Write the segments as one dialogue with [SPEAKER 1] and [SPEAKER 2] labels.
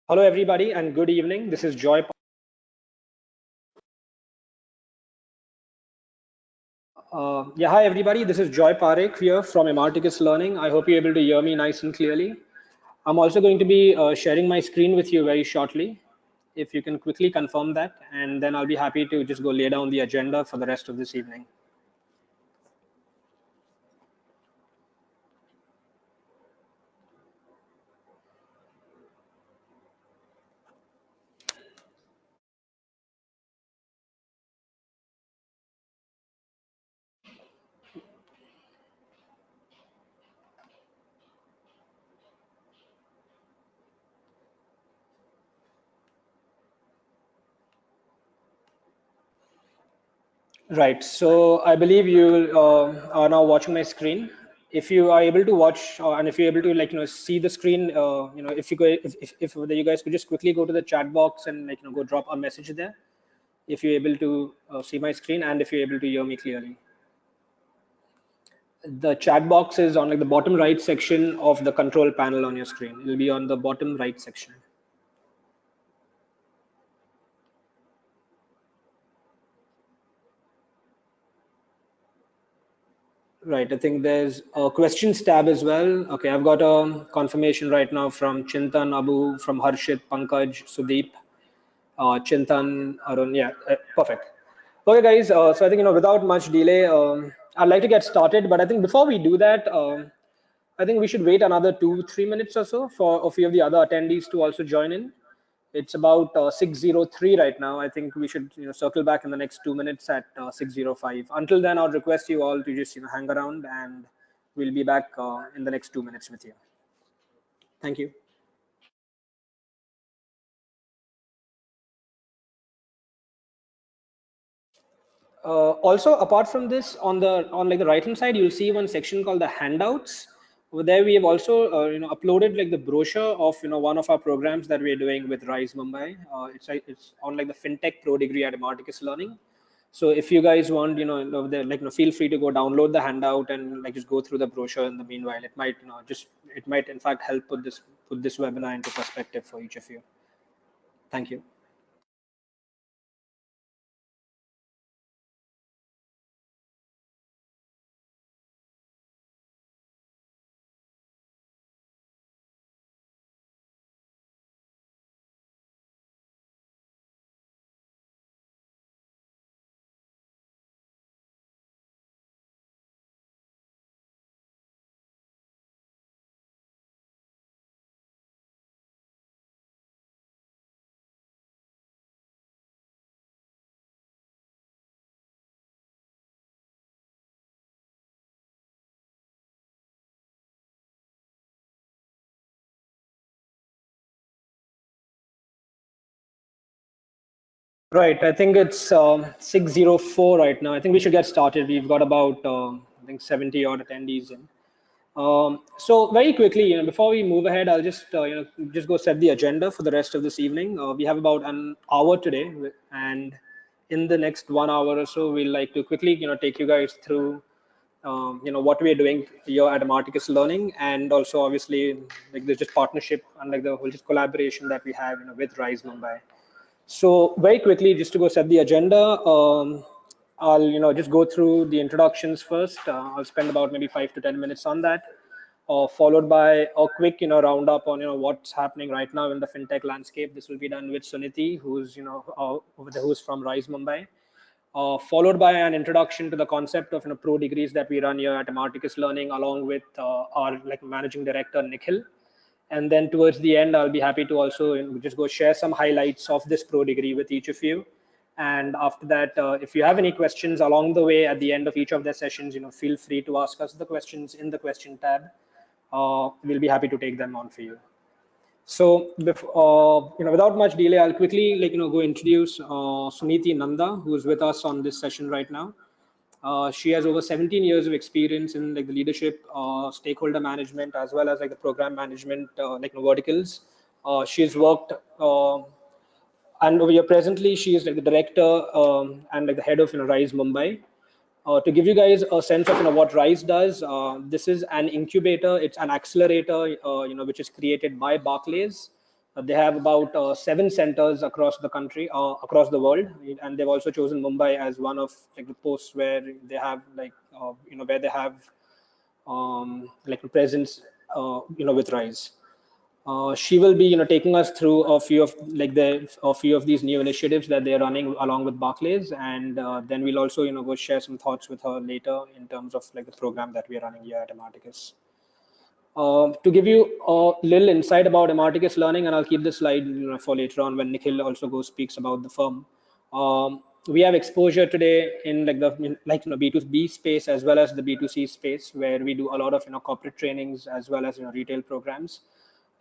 [SPEAKER 1] Hello, everybody, and good evening. This is Joy. Hi, everybody. This is Joy Parekh here from Emarticus Learning. I hope you're able to hear me nice and clearly. I'm also going to be sharing my screen with you very shortly. If you can quickly confirm that, and then I'll be happy to just go lay down the agenda for the rest of this evening. Right. So I believe you are now watching my screen. If you are able to watch and if you're able to see the screen, if you go if you guys could just quickly go to the chat box and go drop a message there. If you're able to see my screen and if you're able to hear me clearly. The chat box is on the bottom right section of the control panel on your screen. It'll be on the bottom right section. Right. I think there's a questions tab as well. Okay, I've got a confirmation right now from Chintan, Abu, from Harshit, Pankaj, Sudeep, Chintan, Arun. Yeah, perfect. Okay, guys. So I think without much delay, I'd like to get started. But I think before we do that, I think we should wait another 2-3 minutes or so for a few of the other attendees to also join in. It's about 6:03 right now. I think we should circle back in the next 2 minutes at 6:05. Until then, I'll request you all to just hang around, and we'll be back in the next 2 minutes with you. Thank you. Also, apart from this, on the right hand side, you'll see one section called the handouts. Over there, we have also uploaded the brochure of one of our programs that we are doing with Rise Mumbai. It's on the Fintech Pro degree at Emarticus Learning. So if you guys want, feel free to go download the handout and just go through the brochure in the meanwhile. It might in fact help put this webinar into perspective for each of you. Thank you. Right. I think it's 6:04 right now. I think we should get started. We've got about I think 70 odd attendees in. So very quickly, before we move ahead, I'll just just go set the agenda for the rest of this evening. We have about an hour today, and in the next 1 hour or so, we'll like to quickly take you guys through what we are doing here at Emarticus Learning, and also obviously there's just partnership and the whole just collaboration that we have with Rise Mumbai. So very quickly, just to go set the agenda, I'll just go through the introductions first. I'll spend about maybe 5 to 10 minutes on that, followed by a quick roundup on what's happening right now in the fintech landscape. This will be done with Suniti, who's who's from Rise Mumbai. Followed by an introduction to the concept of pro degrees that we run here at Emarticus Learning, along with our managing director Nikhil. And then towards the end, I'll be happy to also just go share some highlights of this pro degree with each of you. And after that, if you have any questions along the way at the end of each of the sessions, feel free to ask us the questions in the question tab. We'll be happy to take them on for you. So, without much delay, I'll quickly go introduce Suniti Nanda, who is with us on this session right now. She has over 17 years of experience in the leadership, stakeholder management, as well as the program management verticals. She's worked and over here presently she is the director and the head of Rise Mumbai. To give you guys a sense of what Rise does, this is an incubator. It's an accelerator, which is created by Barclays. They have about 7 centers across the country, across the world, and they've also chosen Mumbai as one of like the posts where they have like where they have like a presence with Rise. She will be taking us through a few of these new initiatives that they're running along with Barclays, and then we'll also go share some thoughts with her later in terms of like the program that we're running here at Emarticus. To give you a little insight about Emarticus Learning, and I'll keep this slide for later on when Nikhil also speaks about the firm. We have exposure today in like the B2B space as well as the B2C space, where we do a lot of corporate trainings as well as retail programs.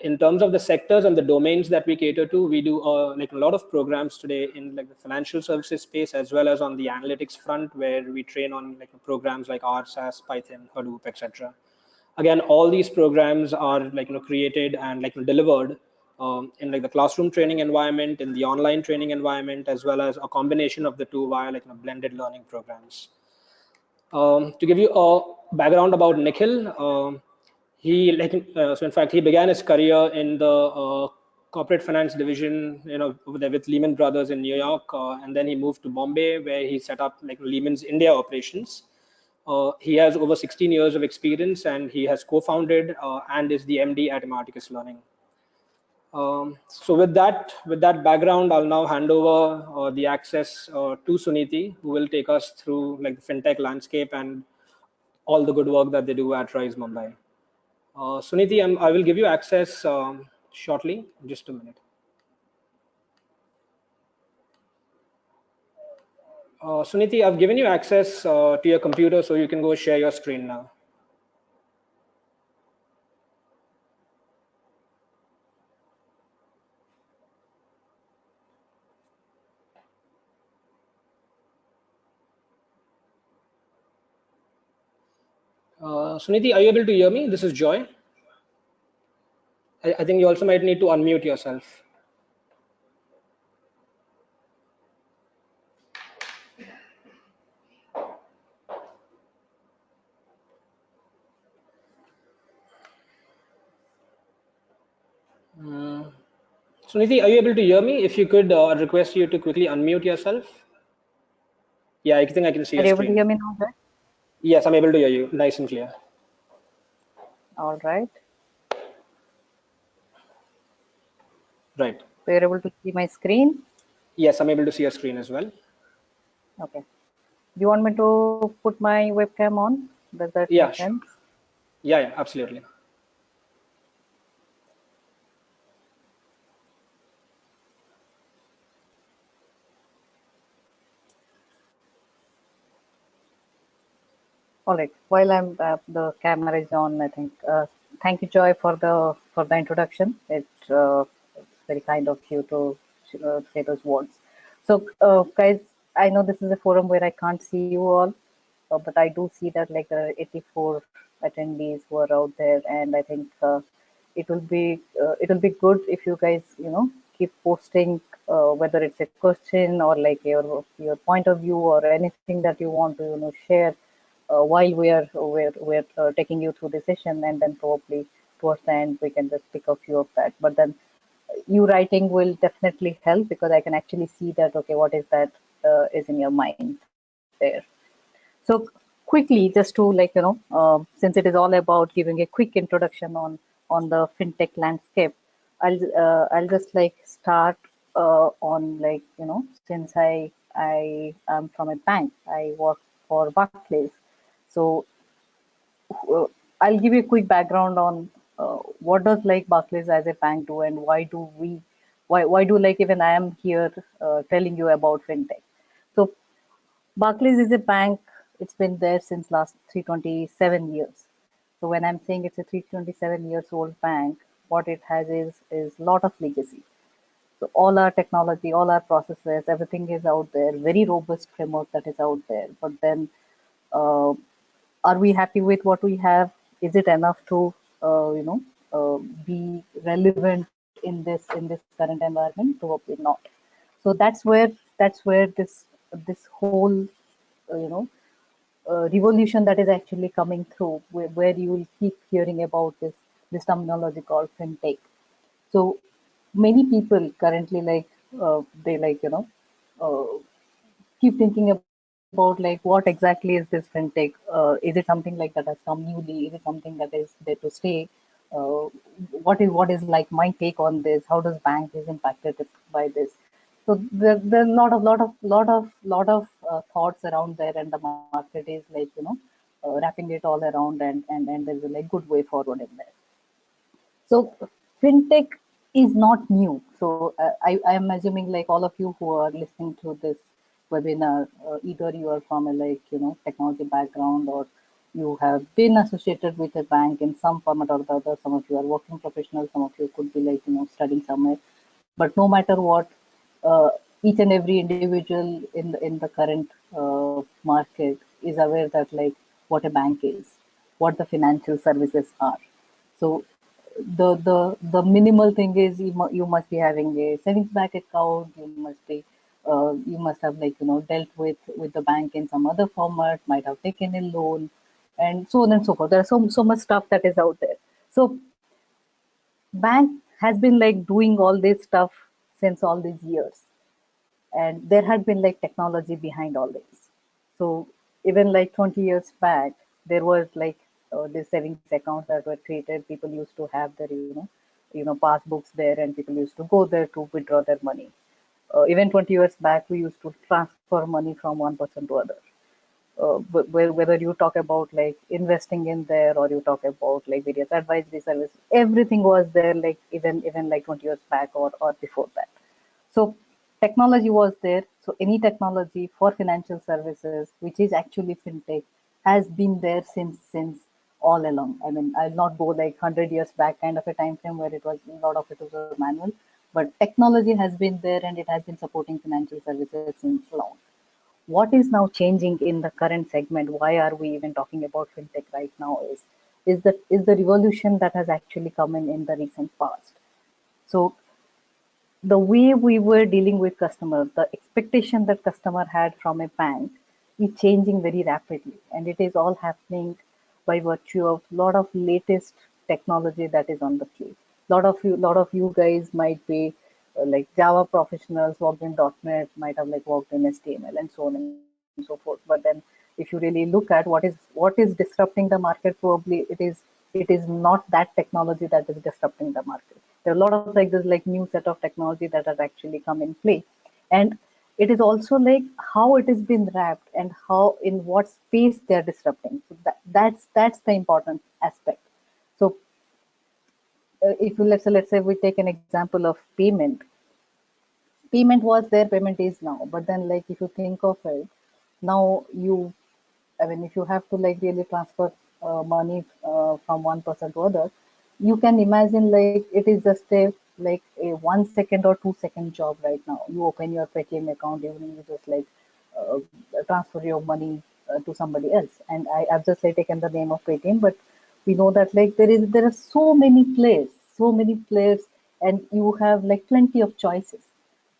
[SPEAKER 1] In terms of the sectors and the domains that we cater to, we do like a lot of programs today in like the financial services space as well as on the analytics front, where we train on like programs like R, SAS, Python, Hadoop, etc. Again, all these programs are like created and like delivered in like the classroom training environment, in the online training environment, as well as a combination of the two via like blended learning programs. To give you a background about Nikhil, he so in fact he began his career in the corporate finance division, with Lehman Brothers in New York, and then he moved to Bombay, where he set up like Lehman's India operations. He has over 16 years of experience, and he has co-founded and is the MD at Emarticus Learning. So with that background, I'll now hand over the access to Suniti, who will take us through like the fintech landscape and all the good work that they do at Rise Mumbai. Suniti, I will give you access shortly. Just a minute. Suniti, I've given you access to your computer, so you can go share your screen now. Suniti, are you able to hear me? This is Joy. I think you also might need to unmute yourself. Suniti, are you able to hear me? If you could request you to quickly unmute yourself. Yeah, I think I can see your screen.
[SPEAKER 2] Are you able to hear me now, sir?
[SPEAKER 1] Yes, I'm able to hear you, nice and clear.
[SPEAKER 2] All right.
[SPEAKER 1] Right.
[SPEAKER 2] So you're able to see my screen?
[SPEAKER 1] Yes, I'm able to see your screen as well.
[SPEAKER 2] Okay. Do you want me to put my webcam on? Does that make sense?
[SPEAKER 1] Yeah, absolutely.
[SPEAKER 2] All right. While the camera is on, I think. Thank you, Joy, for the introduction. It's very kind of you to say those words. So, guys, I know this is a forum where I can't see you all, but I do see that like 84 attendees who are out there, and I think it will be good if you guys keep posting whether it's a question or like your point of view or anything that you want to share while we're taking you through the session, and then probably towards the end we can just pick a few of that. But then you writing will definitely help, because I can actually see that okay, what is that is in your mind there. So quickly, just to since it is all about giving a quick introduction on the fintech landscape, I'll just like start on like since I am from a bank, I work for Barclays. So I'll give you a quick background on what does like Barclays as a bank do, and why do like even I am here telling you about fintech. So Barclays is a bank. It's been there since last 327 years. So when I'm saying it's a 327 years old bank, what it has is lot of legacy. So all our technology, all our processes, everything is out there. Very robust framework that is out there. But then, are we happy with what we have? Is it enough to be relevant in this current environment? Probably not. So that's where this whole revolution that is actually coming through, where you will keep hearing about this terminology called fintech. So many people currently they uh, keep thinking about like what exactly is this fintech, is it something like that has come newly, is it something that is there to stay, uh, what is like my take on this, how does bank is impacted by this. So there are lot of thoughts around there, and the market is like wrapping it all around, and there's a like good way forward in there. So fintech is not new. So I am assuming like all of you who are listening to this webinar, either you are from a like technology background, or you have been associated with a bank in some format or the other. Some of you are working professionals. Some of you could be like studying somewhere. But no matter what, uh, each and every individual in the current market is aware that like what a bank is, what the financial services are. So the minimal thing is you must be having a savings bank account. You must have like dealt with the bank in some other format, might have taken a loan, and so on and so forth. There's so much stuff that is out there. So bank has been like doing all this stuff since all these years, and there had been like technology behind all this. So even like 20 years back, there was like the savings accounts that were created. People used to have their passbooks there, and people used to go there to withdraw their money. Even 20 years back, we used to transfer money from one person to other. Whether you talk about like investing in there, or you talk about like various advisory service, everything was there, like even like 20 years back, or before that. So technology was there. So any technology for financial services, which is actually fintech, has been there since all along. I mean, I'll not go like 100 years back kind of a time frame where it was a lot of it was manual, but technology has been there, and it has been supporting financial services since long. What is now changing in the current segment, why are we even talking about fintech right now, is the revolution that has actually come in the recent past. So the way we were dealing with customers, the expectation that customer had from a bank is changing very rapidly, and it is all happening by virtue of lot of latest technology that is on the field. Lot of you guys might be like Java professionals, worked in .NET, might have like worked in HTML and so on and so forth. But then, if you really look at what is disrupting the market, probably it is not that technology that is disrupting the market. There are a lot of like this like new set of technology that has actually come in play, and it is also like how it has been wrapped and how in what space they are disrupting. So that's the important aspect. So if you let's say we take an example of payment was there, payment is now, but then like if you think of it, now I mean, if you have to like really transfer money from one person to other, you can imagine like it is just a 1 second or 2 second job right now. You open your Paytm account, even you just like uh, transfer your money to somebody else. And I've just like taken the name of Paytm, but we know that like there are so many players, and you have like plenty of choices.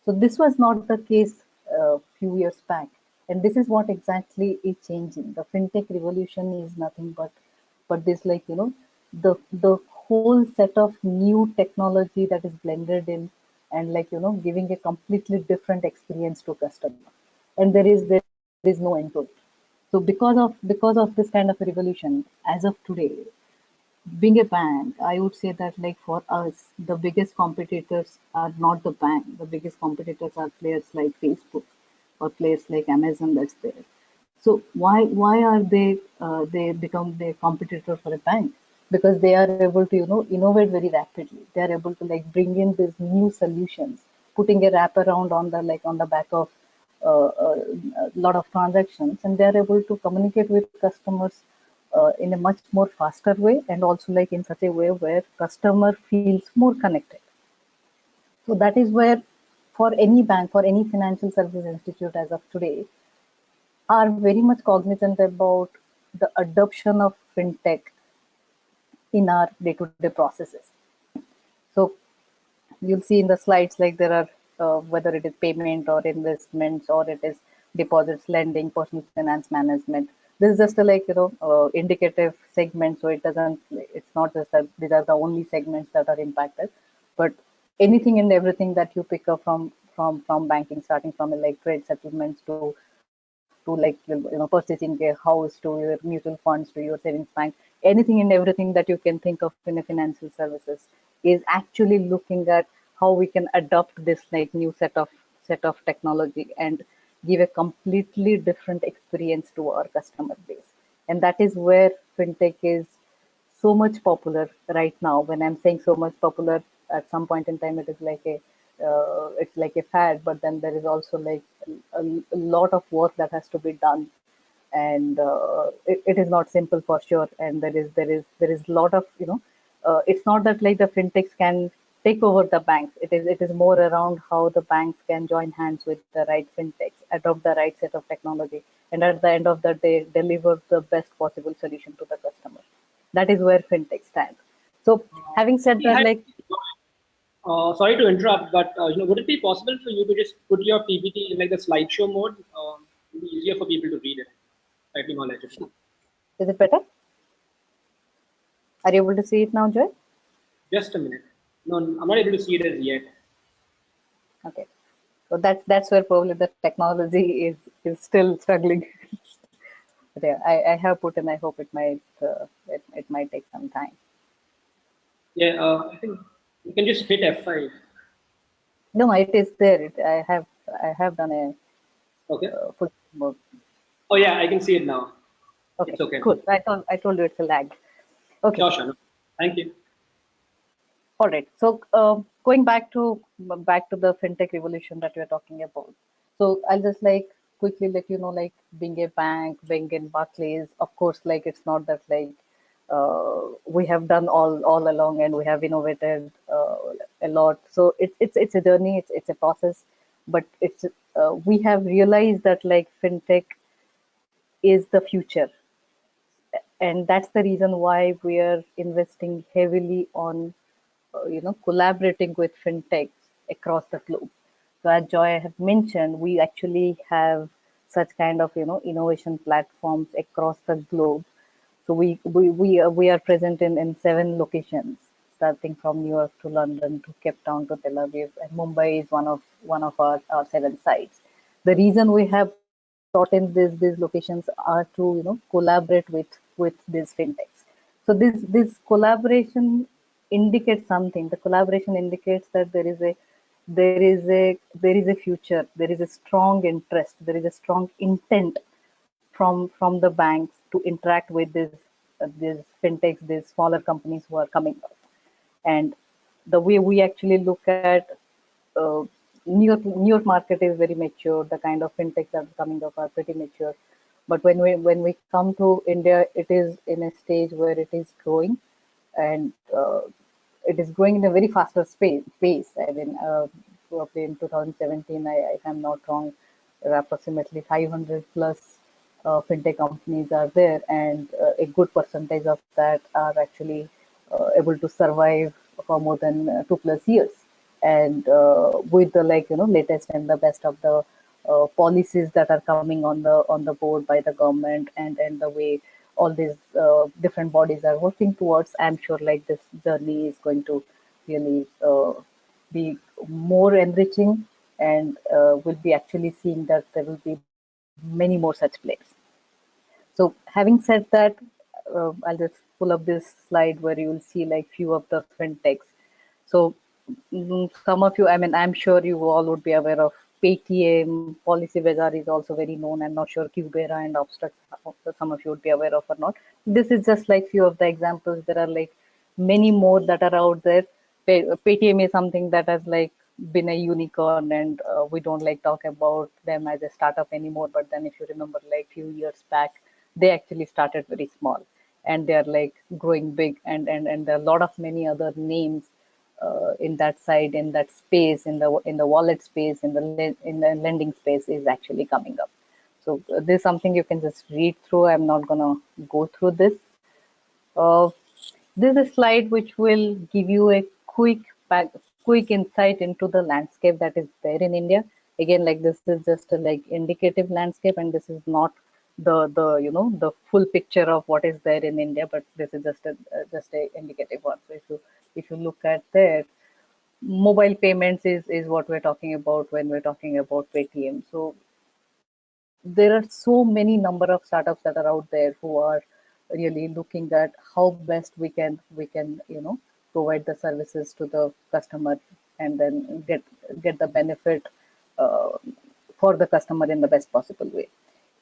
[SPEAKER 2] So this was not the case a few years back, and this is what exactly is changing. The fintech revolution is nothing but this like the whole set of new technology that is blended in, and like giving a completely different experience to customer, and there is no end to it. So because of this kind of a revolution, as of today, being a bank, I would say that like for us, the biggest competitors are not the bank. The biggest competitors are players like Facebook or players like Amazon that's there. So why are they become the competitor for a bank? Because they are able to innovate very rapidly. They are able to like bring in these new solutions, putting a wraparound on the like on the back of a lot of transactions, and they are able to communicate with customers in a much more faster way, and also like in such a way where customer feels more connected. So that is where, for any bank, for any financial services institute as of today, are very much cognizant about the adoption of fintech in our day-to-day processes. So you'll see in the slides like there are whether it is payment or investments, or it is deposits, lending, personal finance management. This is just a like indicative segment, so it's not just that these are the only segments that are impacted, but anything and everything that you pick up from banking, starting from like trade settlements to like purchasing a house, to your mutual funds, to your savings bank, anything and everything that you can think of in a financial services is actually looking at how we can adopt this like new set of technology and give a completely different experience to our customer base. And that is where fintech is so much popular right now. When I'm saying so much popular, at some point in time, it is like it's like a fad. But then there is also like a lot of work that has to be done, and it is not simple for sure. And there is a lot of it's not that like the fintechs can take over the banks. It is more around how the banks can join hands with the right fintechs, adopt the right set of technology, and at the end of the day, deliver the best possible solution to the customer. That is where fintech stands. So having said that,
[SPEAKER 1] Hi.
[SPEAKER 2] like,
[SPEAKER 1] Sorry to interrupt, but would it be possible for you to just put your PPT in like the slideshow mode? It'd be easier for people to read it, slightly more legible.
[SPEAKER 2] is it better? Are you able to see it now, Joy?
[SPEAKER 1] Just a minute. No, I'm not able to see it as yet.
[SPEAKER 2] Okay. So that's where probably the technology is still struggling. But yeah, I have put in. I hope it might take some time.
[SPEAKER 1] Yeah, I think you can just hit F5.
[SPEAKER 2] No, it is there. I have done a
[SPEAKER 1] Okay.
[SPEAKER 2] full mode.
[SPEAKER 1] Oh yeah, I can see it now.
[SPEAKER 2] Okay,
[SPEAKER 1] It's okay.
[SPEAKER 2] cool. I told you it's a lag. Okay.
[SPEAKER 1] Sure, sure. No. Thank you.
[SPEAKER 2] All right. So going back to the fintech revolution that we are talking about. So I'll just like quickly let you know, like being a bank, being in Barclays, of course, like it's not that like we have done all along and we have innovated a lot. So it's a journey, it's a process, but it's we have realized that like fintech is the future, and that's the reason why we are investing heavily on collaborating with fintechs across the globe. So as Joy have mentioned, we actually have such kind of innovation platforms across the globe. So we are present in 7 locations, starting from New York to London to Cape Town to Tel Aviv, and Mumbai is one of our 7 sites. The reason we have brought in these locations are to collaborate with these fintechs. So this collaboration indicates something. The collaboration indicates that there is a future. There is a strong interest. There is a strong intent from the banks to interact with these fintechs, these smaller companies who are coming up. And the way we actually look at uh, New York market is very mature. The kind of fintechs that are coming up are pretty mature. But when we come to India, it is in a stage where it is growing, and it is growing in a very faster pace. I mean, probably in 2017, if I'm not wrong, there are approximately 500 plus fintech companies are there, and a good percentage of that are actually able to survive for more than 2 plus years. And with the latest and the best of the policies that are coming on the board by the government, and the way all these different bodies are working towards, I'm sure like this journey is going to really be more enriching, and we'll be actually seeing that there will be many more such players. So having said that, I'll just pull up this slide where you will see like few of the fintechs. So some of you, I mean, I'm sure you all would be aware of Paytm. Policy Bazaar is also very known. I'm not sure Cubera and Obstruct, some of you would be aware of or not. This is just like few of the examples. There are like many more that are out there. Paytm is something that has like been a unicorn, and we don't like talk about them as a startup anymore. But then if you remember like few years back, they actually started very small, and they are like growing big, and there are a lot of many other names in that side, in that space, in the wallet space, in the lending space is actually coming up. So this is something you can just read through. I'm not gonna go through this. Uh, this is a slide which will give you a quick insight into the landscape that is there in India. Again, like this is just a like indicative landscape, and this is not the full picture of what is there in India, but this is just a indicative one. So if you look at there, mobile payments is what we're talking about when we're talking about Paytm. So there are so many number of startups that are out there who are really looking at how best we can provide the services to the customer and then get the benefit uh, for the customer in the best possible way.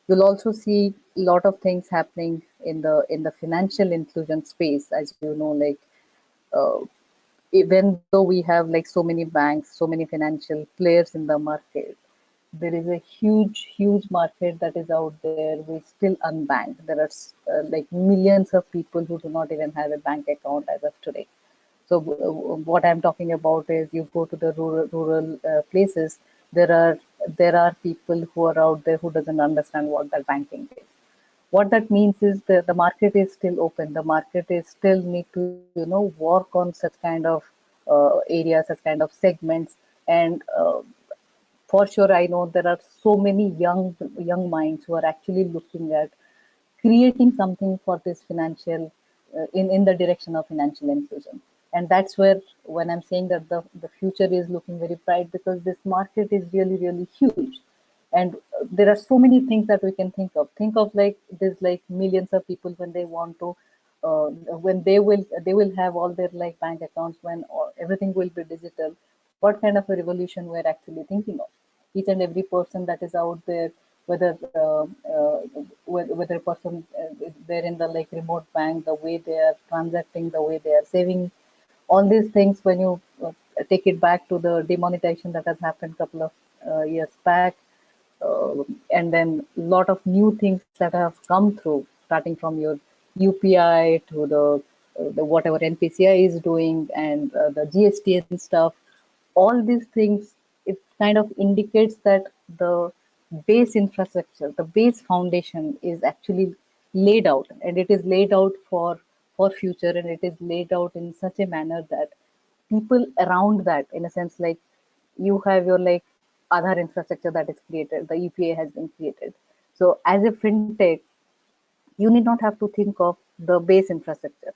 [SPEAKER 2] You'll also see a lot of things happening in the financial inclusion space, as you know, like uh, even though we have like so many banks, so many financial players in the market, there is a huge market that is out there. We still unbanked. There are like millions of people who do not even have a bank account as of today. So what I'm talking about is you go to the rural places. There are people who are out there who doesn't understand what that banking is. What that means is the market is still open. The market is still need to work on such kind of areas, such kind of segments, and for sure I know there are so many young minds who are actually looking at creating something for this financial in the direction of financial inclusion. And that's where when I'm saying that the future is looking very bright, because this market is really huge. And there are so many things that we can think of like there's like millions of people when they want to when they will have all their like bank accounts, when everything will be digital. What kind of a revolution we're actually thinking of? Each and every person that is out there, whether whether a person they're in the like remote bank, the way they are transacting, the way they are saving, all these things, when you take it back to the demonetization that has happened couple of years back, and then a lot of new things that have come through, starting from your UPI to the whatever NPCI is doing, and the GST and stuff. All these things, it kind of indicates that the base infrastructure, the base foundation is actually laid out, and it is laid out for future, and it is laid out in such a manner that people around that, in a sense, like you have your like Aadhaar infrastructure that is created, the UPA has been created. So as a fintech, you need not have to think of the base infrastructure.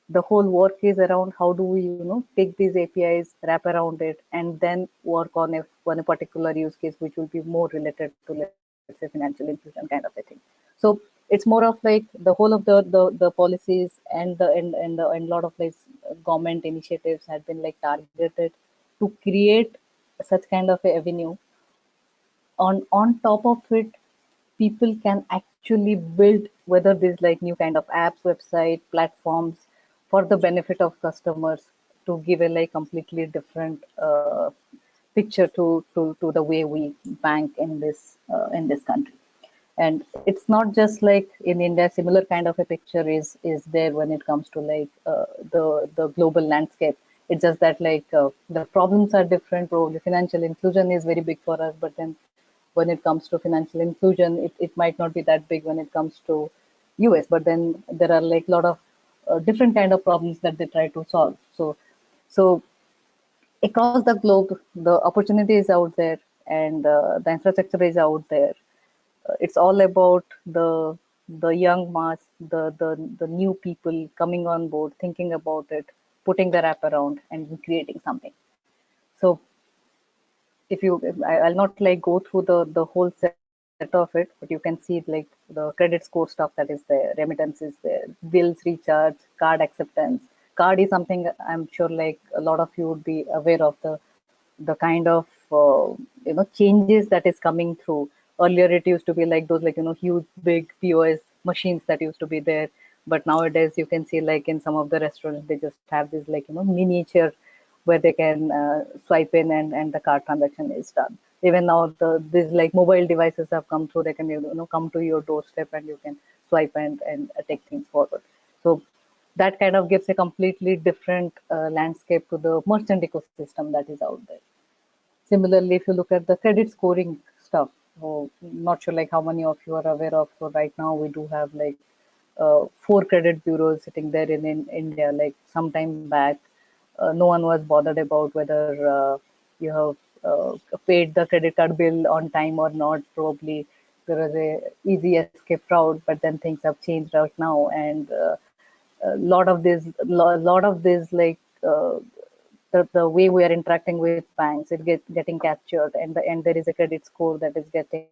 [SPEAKER 2] The whole work is around how do we take these APIs, wrap around it, and then work on a particular use case which will be more related to, let's say, financial inclusion kind of a thing. So it's more of like the whole of the policies and and lot of like government initiatives had been like targeted to create such kind of a avenue. On top of it, people can actually build, whether there's like new kind of apps, website, platforms, for the benefit of customers, to give a like completely different picture to the way we bank in this country. And it's not just like in India. Similar kind of a picture is there when it comes to like the global landscape. It's just that like the problems are different. Probably financial inclusion is very big for us, but then when it comes to financial inclusion, it might not be that big when it comes to US. But then there are like a lot of different kind of problems that they try to solve. So across the globe, the opportunity is out there, and the infrastructure is out there. It's all about the young mass, the new people coming on board, thinking about it, putting their app around, and creating something. So I'll not like go through the whole set of it, but you can see like the credit score stuff that is there, remittance is there, bills recharge, card acceptance. Card is something I'm sure like a lot of you would be aware of, the kind of changes that is coming through. Earlier it used to be like those like huge big POS machines that used to be there, but nowadays you can see like in some of the restaurants they just have this like miniature where they can swipe in, and the card transaction is done. Even now these like mobile devices have come through. They can come to your doorstep, and you can swipe and take things forward. So that kind of gives a completely different landscape to the merchant ecosystem that is out there. Similarly, if you look at the credit scoring stuff, not sure like how many of you are aware of. So right now we do have like four credit bureaus sitting there in India. Like some time back, no one was bothered about whether you have paid the credit card bill on time or not. Probably there was a easy escape route, but then things have changed right now, and a lot of this like the way we are interacting with banks, getting captured, and the end there is a credit score that is getting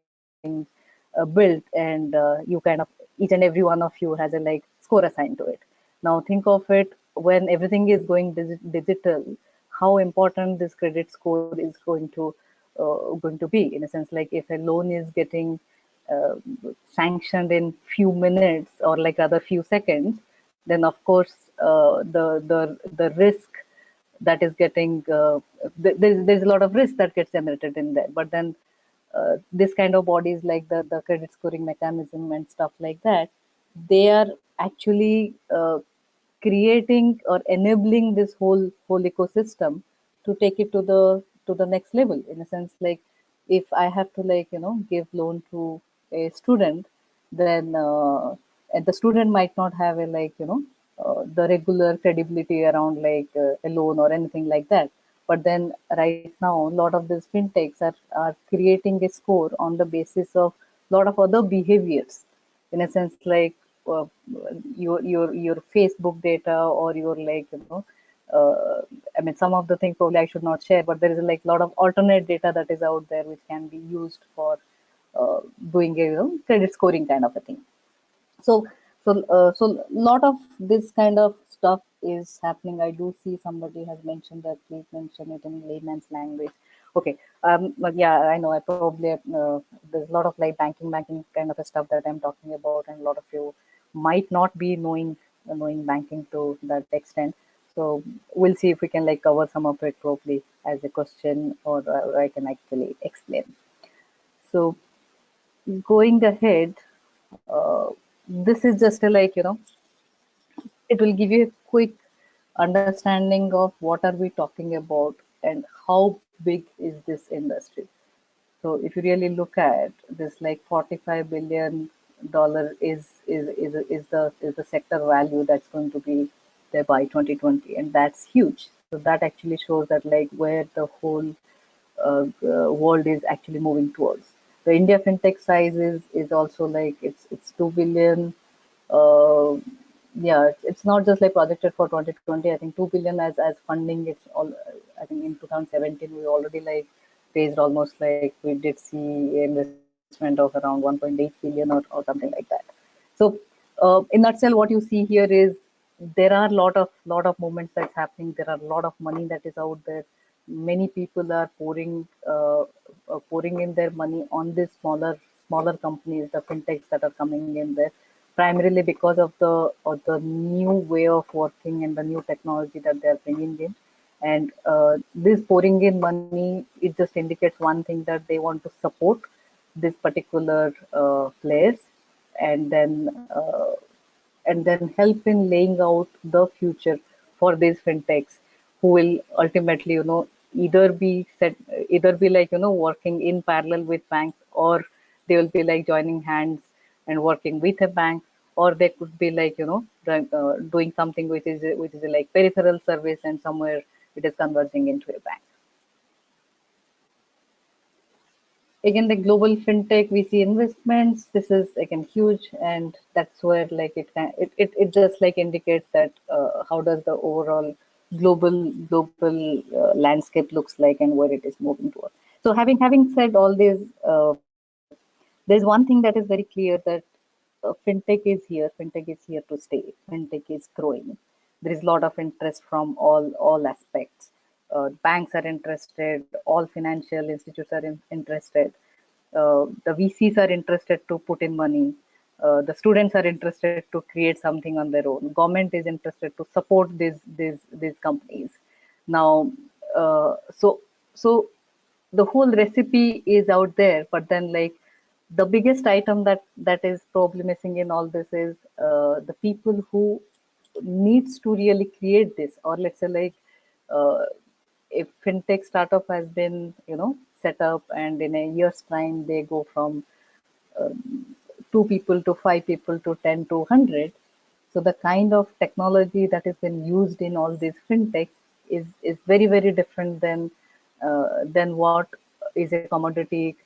[SPEAKER 2] built, and you kind of, each and every one of you has a like score assigned to it. Now think of it, when everything is going digital, how important this credit score is going to be, in a sense, like if a loan is getting uh, sanctioned in few minutes, or like rather few seconds, then of course the risk that is getting there's a lot of risk that gets generated in there. But then this kind of bodies, like the credit scoring mechanism and stuff like that, they are actually creating or enabling this whole ecosystem to take it to the next level, in a sense, like if I have to, like, give loan to a student, then and the student might not have a, like, the regular credibility around, like, a loan or anything like that. But then right now, a lot of these fintechs are creating a score on the basis of a lot of other behaviors, in a sense, like uh, your Facebook data, or your, like, I mean, some of the things probably I should not share, but there is like a lot of alternate data that is out there which can be used for doing a, credit scoring kind of a thing. So so lot of this kind of stuff is happening. I do see somebody has mentioned that, please mention it in layman's language. Okay. But yeah, I know, I probably there's a lot of like banking kind of a stuff that I'm talking about, and a lot of you might not be knowing banking to that extent. So we'll see if we can like cover some of it probably as a question, or I can actually explain. So going ahead, uh, this is just a, like, it will give you a quick understanding of what are we talking about and how big is this industry. So if you really look at this, like $45 billion is the sector value that's going to be there by 2020, and that's huge. So that actually shows that, like, where the whole world is actually moving towards. The India fintech size is also like it's 2 billion. Uh, yeah, it's not just like projected for 2020. I think 2 billion as funding. It's all. I think in 2017 we already like raised almost, like, we did see investment of around 1.8 billion, or something like that. So in nutshell, what you see here is there are lot of movements that's happening. There are a lot of money that is out there. Many people are pouring in their money on these smaller companies, the fintechs that are coming in there, primarily because of the new way of working and the new technology that they are bringing in. And this pouring in money, it just indicates one thing, that they want to support this particular players, and then help in laying out the future for these fintechs, who will ultimately, either be like, working in parallel with banks, or they will be like joining hands and working with a bank, or they could be like, doing something which is a, like, peripheral service, and somewhere it is converging into a bank. Again, the global fintech VC investments, this is again huge, and that's where, like, it just like indicates that how does the overall global landscape looks like, and where it is moving towards. So having said all this, there's one thing that is very clear, that fintech is here. Fintech is here to stay. Fintech is growing. There is a lot of interest from all aspects. Banks are interested. All financial institutes are interested. The VCs are interested to put in money. The students are interested to create something on their own. Government is interested to support these companies. Now, so the whole recipe is out there, but then, like, the biggest item that is probably missing in all this is the people who needs to really create this, or let's say, like, uh, if fintech startup has been, set up, and in a year's time they go from 2 people to 5 people to 10 to 100. So the kind of technology that has been used in all these fintechs is very, very different than what is a commodity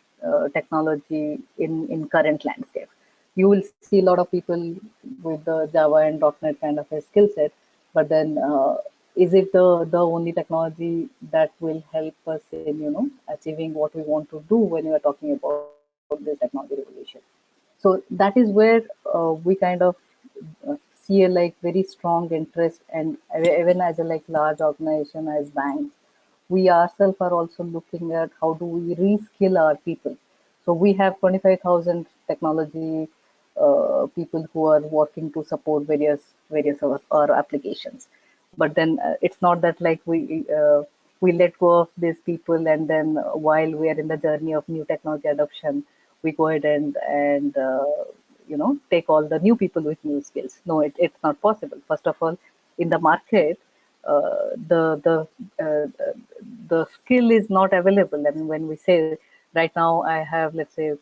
[SPEAKER 2] technology in current landscape. You will see a lot of people with the Java and .NET kind of a skill set, but then is it the only technology that will help us in achieving what we want to do when we are talking about this technology revolution? So that is where we kind of see a like very strong interest, and even as a like large organization as banks, we ourselves are also looking at how do we reskill our people. So we have 25,000 technology people who are working to support various our applications. But then it's not that like we let go of these people, and then while we are in the journey of new technology adoption, we go ahead and take all the new people with new skills. No, it's not possible. First of all, in the market, the skill is not available. I mean, when we say right now, I have, let's say,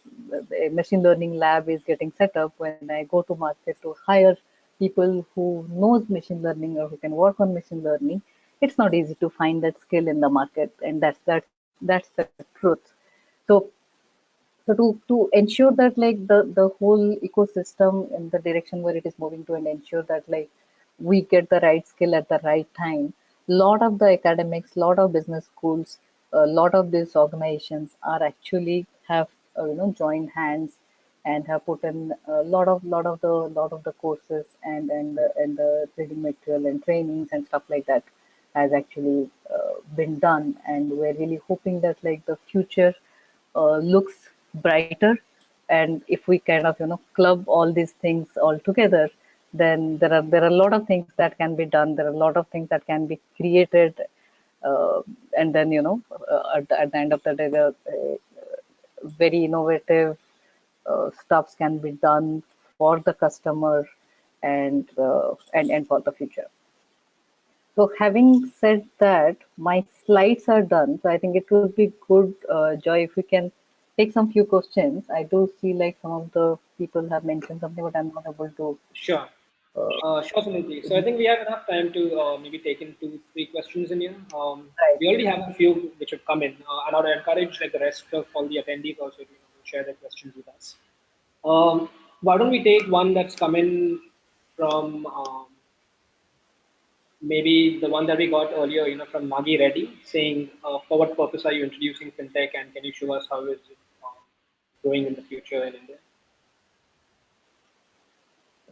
[SPEAKER 2] a machine learning lab is getting set up. When I go to market to hire people who knows machine learning or who can work on machine learning, it's not easy to find that skill in the market, and that's the truth. So to ensure that like the whole ecosystem in the direction where it is moving to, and ensure that like we get the right skill at the right time, lot of the academics, lot of business schools, a lot of these organizations are actually have joined hands and have put in a lot of the courses and the reading material and trainings and stuff like that has actually been done. And we're really hoping that like the future looks brighter. And if we kind of club all these things all together, then there are a lot of things that can be done. There are a lot of things that can be created, and then at the end of the day, the very innovative stuffs can be done for the customer and for the future. So having said that, my slides are done. So I think it would be good, Joy, if we can take some few questions. I do see like some of the people have mentioned something, but I'm not able to.
[SPEAKER 1] Sure. Sure, Suniti. So I think we have enough time to maybe take in two, three questions in here.
[SPEAKER 2] Right.
[SPEAKER 1] We already have a few which have come in, and I would encourage like the rest of all the attendees also to share their questions with us. Why don't we take one that's come in from maybe the one that we got earlier, from Nagi Reddy, saying, for what purpose are you introducing fintech, and can you show us how is it growing in the future in India?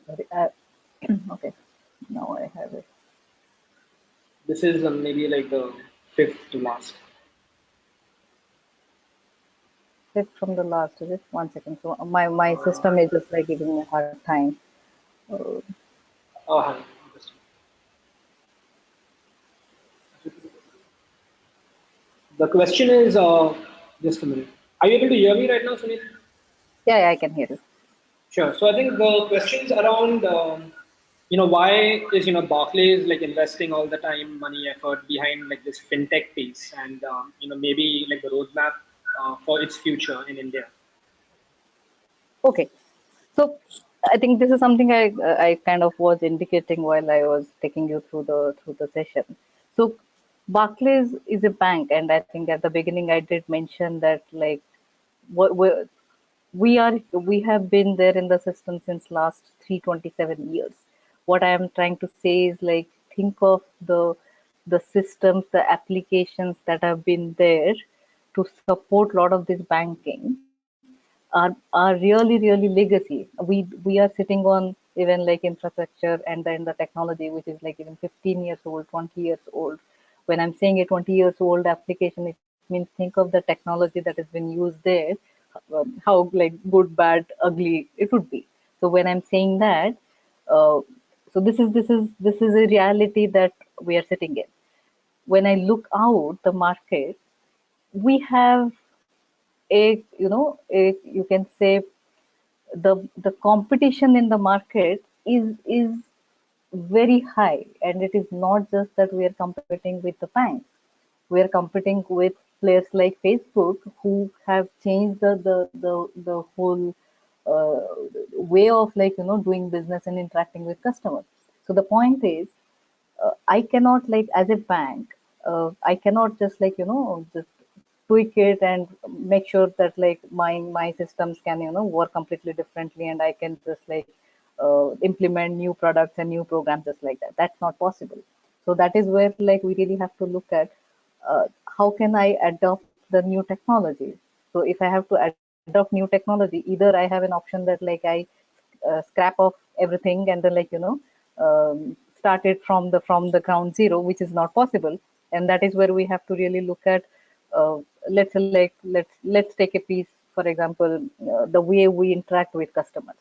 [SPEAKER 2] Sorry. Okay. Now I have it.
[SPEAKER 1] This is maybe like the fifth to last.
[SPEAKER 2] Fifth from the last. Is it? 1 second. So my system is just like giving me a hard time. Uh,
[SPEAKER 1] Oh, hang on. The question is, just a minute. Are you able to hear me right now, Sunil?
[SPEAKER 2] yeah, I can hear you.
[SPEAKER 1] Sure. So I think the questions around, why is, Barclays like investing all the time, money, effort behind like this fintech piece, and maybe like the roadmap for its future in India.
[SPEAKER 2] Okay. So I think this is something I kind of was indicating while I was taking you through the session. So Barclays is a bank, and I think at the beginning I did mention that like what we have been there in the system since last 327 years. What I am trying to say is like think of the systems, the applications that have been there to support a lot of this banking are really legacy. We are sitting on even like infrastructure and then the technology which is like even 15 years old, 20 years old. When I'm saying a 20 years old application, it means think of the technology that has been used there, how like good, bad, ugly it would be. So when I'm saying that, uh, so this is a reality that we are sitting in. When I look out the market, we have a you can say the competition in the market is very high, and it is not just that we are competing with the banks. We are competing with players like Facebook, who have changed the whole uh, way of like doing business and interacting with customers. So the point is, I cannot like as a bank, I cannot just like just tweak it and make sure that like my systems can work completely differently, and I can just like implement new products and new programs just like that. That's not possible. So that is where like we really have to look at how can I adopt the new technology. So if I have to adopt new technology, either I have an option that like I scrap off everything and then like start it from the ground zero, which is not possible. And that is where we have to really look at let's say like let's take a piece, for example, the way we interact with customers.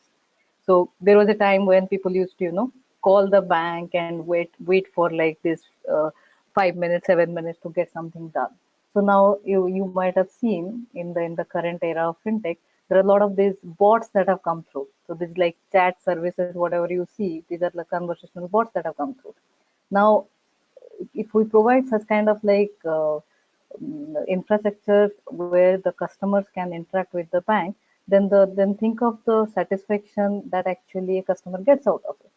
[SPEAKER 2] So there was a time when people used to, call the bank and wait for like this 5 minutes, 7 minutes to get something done. So now you might have seen in the current era of fintech, there are a lot of these bots that have come through. So these like chat services, whatever you see, these are like conversational bots that have come through. Now, if we provide such kind of like infrastructure where the customers can interact with the bank, then think of the satisfaction that actually a customer gets out of it.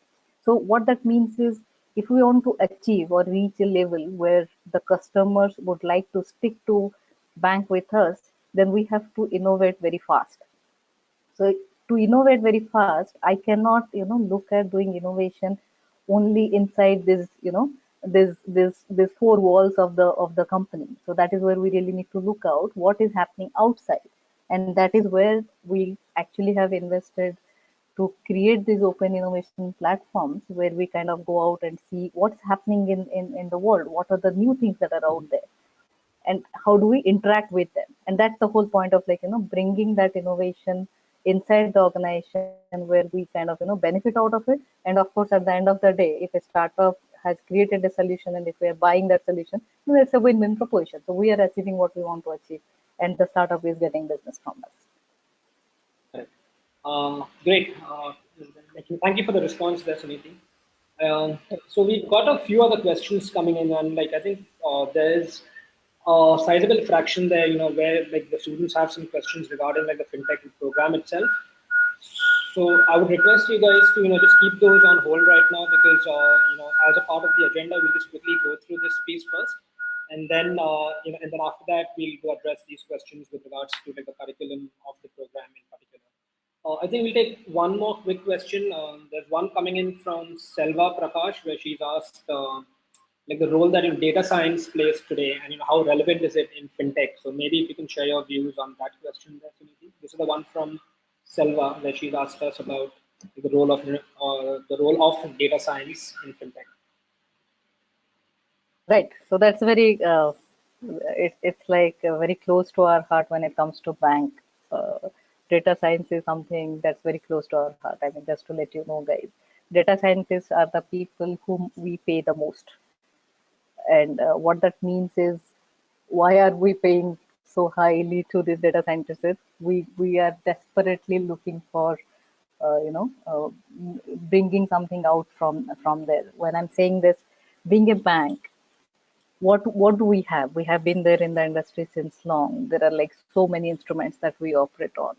[SPEAKER 2] So what that means is, if we want to achieve or reach a level where the customers would like to stick to bank with us, then we have to innovate very fast. So to innovate very fast, I cannot, look at doing innovation only inside this four walls of the company. So that is where we really need to look out what is happening outside, and that is where we actually have invested to create these open innovation platforms where we kind of go out and see what's happening in the world, what are the new things that are out there, and how do we interact with them. And that's the whole point of like bringing that innovation inside the organization where we kind of benefit out of it. And of course, at the end of the day, if a startup has created a solution and if we are buying that solution, then it's a win-win proposition. So we are achieving what we want to achieve, and the startup is getting business from us.
[SPEAKER 1] Correct. Great. Thank you for the response there, Suniti. So we've got a few other questions coming in, and like I think there's a sizable fraction there, where like the students have some questions regarding like the fintech program itself. So I would request you guys to just keep those on hold right now, because as a part of the agenda we'll just quickly go through this piece first, and then and then after that we'll go address these questions with regards to like the curriculum of the program in particular. I think we'll take one more quick question. There's one coming in from Selva Prakash, where she's asked like the role that data science plays today, and how relevant is it in fintech. So maybe if you can share your views on that question there, Suniti. This is the one from Selva, where she's asked us about the role of data science in fintech.
[SPEAKER 2] Right. So that's very, it's like very close to our heart when it comes to bank. Uh, Data science is something that's very close to our heart. I mean, just to let you know, guys, data scientists are the people whom we pay the most. And what that means is, why are we paying so highly to these data scientists? We are desperately looking for, bringing something out from there. When I'm saying this, being a bank, what do we have? We have been there in the industry since long. There are like so many instruments that we operate on,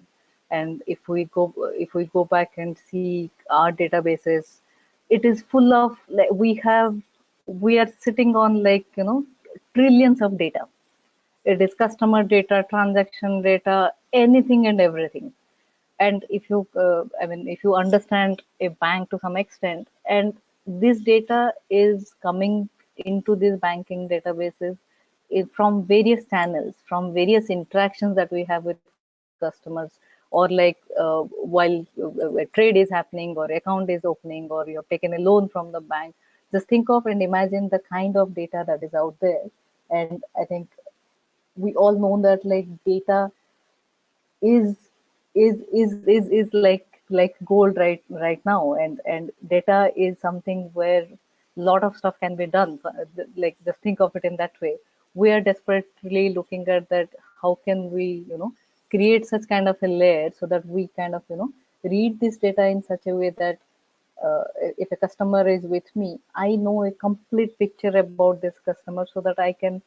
[SPEAKER 2] and if we go back and see our databases, it is full of like we are sitting on like trillions of data. It is customer data, transaction data, anything and everything. And if you if you understand a bank to some extent, and this data is coming into these banking databases from various channels, from various interactions that we have with customers, or like while a trade is happening or account is opening or you've taken a loan from the bank. Just think of and imagine the kind of data that is out there. And I think we all know that like data is is like gold right now. And data is something where a lot of stuff can be done. Like, just think of it in that way. We are desperately looking at that, how can we create such kind of a layer so that we kind of read this data in such a way that if a customer is with me, I know a complete picture about this customer so that I can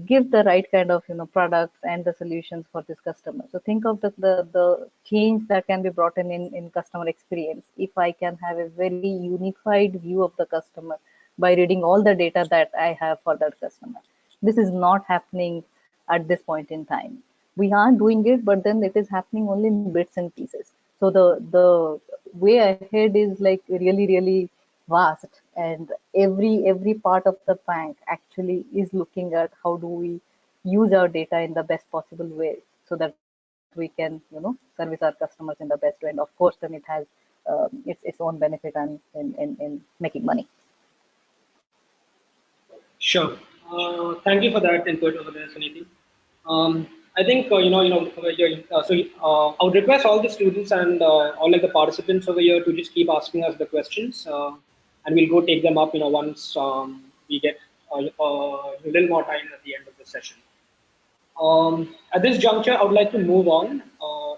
[SPEAKER 2] give the right kind of products and the solutions for this customer. So think of the change that can be brought in customer experience if I can have a very unified view of the customer by reading all the data that I have for that customer. This is not happening at this point in time. We are doing it, but then it is happening only in bits and pieces. So the way ahead is like really vast, and every part of the bank actually is looking at how do we use our data in the best possible way so that we can, service our customers in the best way. And of course, then it has its own benefit and in making money.
[SPEAKER 1] Sure. Thank you for that input over there, Suniti. I think I would request all the students and all like the participants over here to just keep asking us the questions, and we'll go take them up. Once we get a little more time at the end of the session. At this juncture, I would like to move on.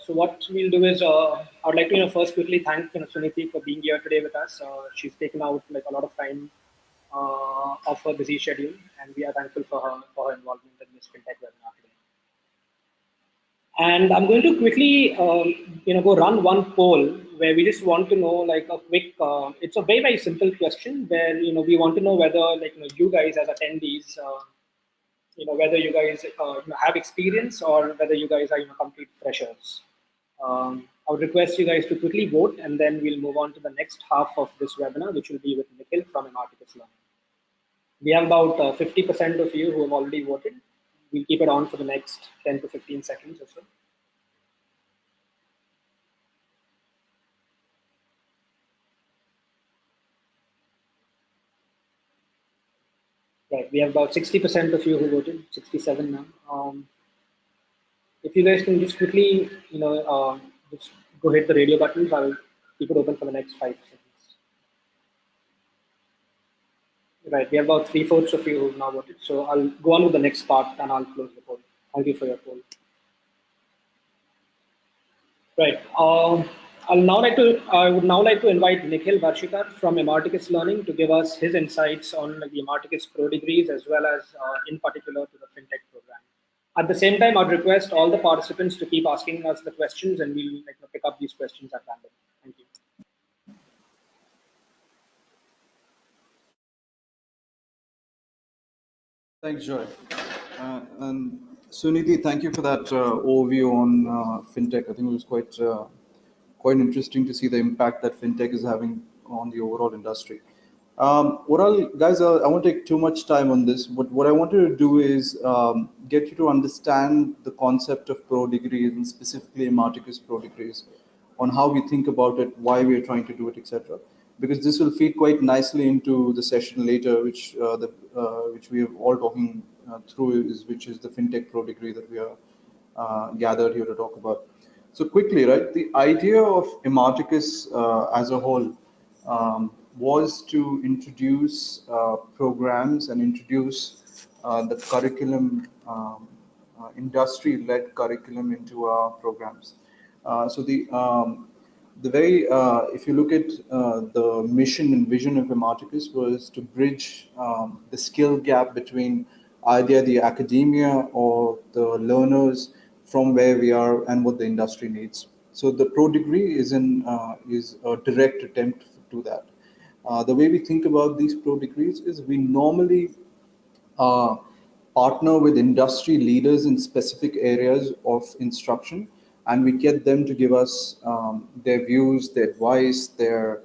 [SPEAKER 1] So what we'll do is, I would like to first quickly thank Suniti for being here today with us. She's taken out like a lot of time of her busy schedule, and we are thankful for her involvement in this fintech webinar today. And I'm going to quickly, go run one poll where we just want to know like a quick. It's a very simple question where we want to know whether like you guys as attendees, whether you guys have experience or whether you guys are complete freshers. I would request you guys to quickly vote, and then we'll move on to the next half of this webinar, which will be with Nikhil from Emarticus Learning. We have about 50% of you who have already voted. We'll keep it on for the next 10 to 15 seconds or so. Right, we have about 60% of you who voted, 67 now. If you guys can just quickly, just go hit the radio buttons, I'll keep it open for the next 5 seconds. Right, we have about 3/4 of you who have now voted. So I'll go on with the next part and I'll close the poll. Thank you for your poll. Right. I would now like to invite Nikhil Varshikar from Emarticus Learning to give us his insights on the Emarticus Pro degrees as well as, in particular, to the FinTech program. At the same time, I'd request all the participants to keep asking us the questions, and we'll pick up these questions at random. Thank you.
[SPEAKER 3] Thanks, Joy. And Suniti, thank you for that overview on fintech. I think it was quite interesting to see the impact that fintech is having on the overall industry. Guys, I won't take too much time on this, but what I wanted to do is get you to understand the concept of pro degrees and specifically Emarticus pro degrees, on how we think about it, why we are trying to do it, etc. Because this will feed quite nicely into the session later, which we are all talking through, which is the fintech pro degree that we are gathered here to talk about. So quickly, right? The idea of Emarticus as a whole was to introduce programs and introduce the curriculum, industry-led curriculum into our programs. So the very, if you look at the mission and vision of Emarticus was to bridge the skill gap between either the academia or the learners from where we are and what the industry needs. So the pro degree is a direct attempt to that. The way we think about these pro degrees is we normally uh, partner with industry leaders in specific areas of instruction, and we get them to give us their views, their advice, their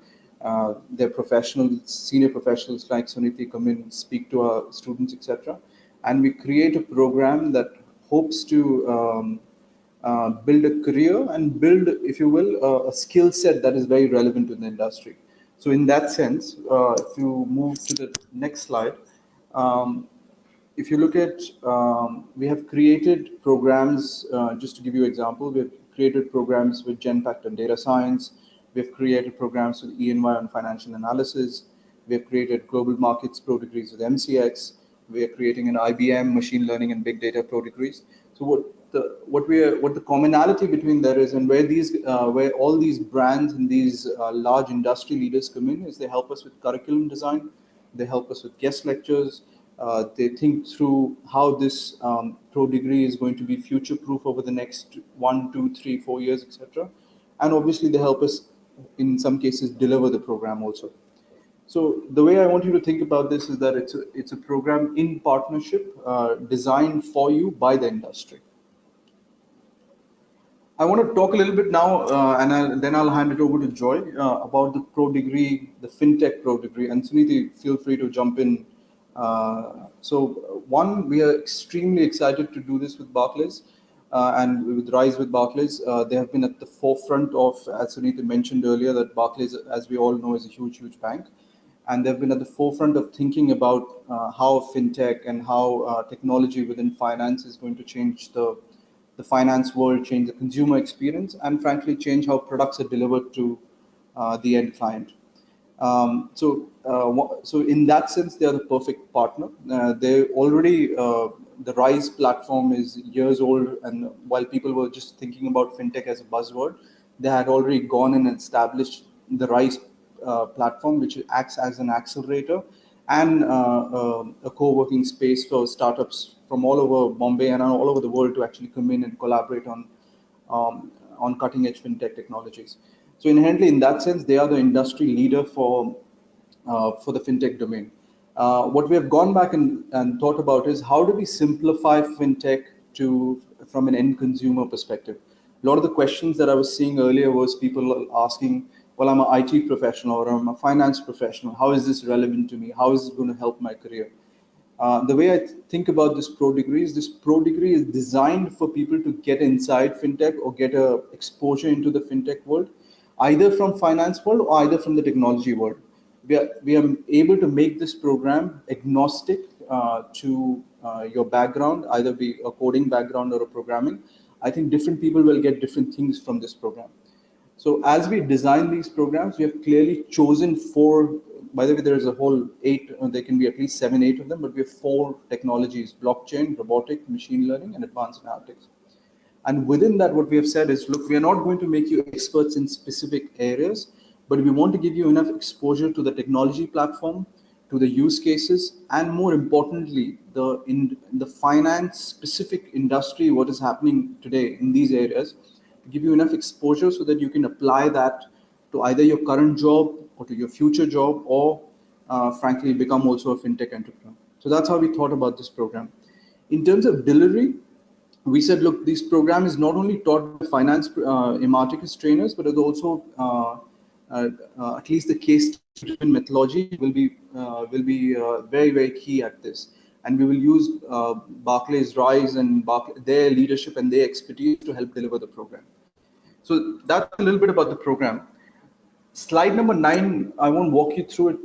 [SPEAKER 3] professionals, senior professionals like Suniti come in, speak to our students, etc. And we create a program that hopes to build a career and build, if you will, a skill set that is very relevant to the industry. So in that sense, if you move to the next slide, um, if you look at, we have created programs, just to give you an example, we've created programs with Genpact and data science. We've created programs with E&Y on financial analysis. We've created global markets pro degrees with MCX. We are creating an IBM machine learning and big data pro degrees. So what the commonality between there is, and where all these brands and these large industry leaders come in, is they help us with curriculum design. They help us with guest lectures. They think through how this pro degree is going to be future proof over the next 1, 2, 3, 4 years, etc. And obviously they help us in some cases deliver the program also. So the way I want you to think about this is that it's a program in partnership, designed for you by the industry. I want to talk a little bit now, and then I'll hand it over to Joy about the pro degree, the FinTech pro degree. And Suniti, feel free to jump in. One, we are extremely excited to do this with Barclays and with Rise with Barclays. They have been at the forefront of, as Suniti mentioned earlier, that Barclays, as we all know, is a huge, huge bank. And they've been at the forefront of thinking about how FinTech and how technology within finance is going to change the finance world, change the consumer experience, and frankly, change how products are delivered to the end client. So in that sense, they are the perfect partner. They already the Rise platform is years old, and while people were just thinking about fintech as a buzzword, they had already gone and established the Rise platform, which acts as an accelerator and a co-working space for startups from all over Bombay and all over the world to actually come in and collaborate on cutting edge fintech technologies. So inherently, in that sense, they are the industry leader for the fintech domain. What we have gone back and thought about is how do we simplify fintech to from an end consumer perspective. A lot of the questions that I was seeing earlier was people asking, well, I'm an IT professional or I'm a finance professional. How is this relevant to me? How is it going to help my career? The way I think about this pro degree is designed for people to get inside fintech or get a exposure into the fintech world, either from finance world or either from the technology world. We are able to make this program agnostic to your background, either be a coding background or a programming. I think different people will get different things from this program. So as we design these programs, we have clearly chosen four. By the way, there is a whole eight, there can be at least 7, 8 of them, but we have four technologies: blockchain, robotic, machine learning, and advanced analytics. And within that, what we have said is, look, we are not going to make you experts in specific areas, but we want to give you enough exposure to the technology platform, to the use cases, and more importantly, in the finance specific industry, what is happening today in these areas, to give you enough exposure so that you can apply that to either your current job or to your future job, or frankly, become also a fintech entrepreneur. So that's how we thought about this program. In terms of delivery, we said, look, this program is not only taught by finance Emarticus trainers, but it's also at least the case-driven methodology will be very, very key at this. And we will use Barclays Rise and their leadership and their expertise to help deliver the program. So that's a little bit about the program. Slide number 9, I won't walk you through it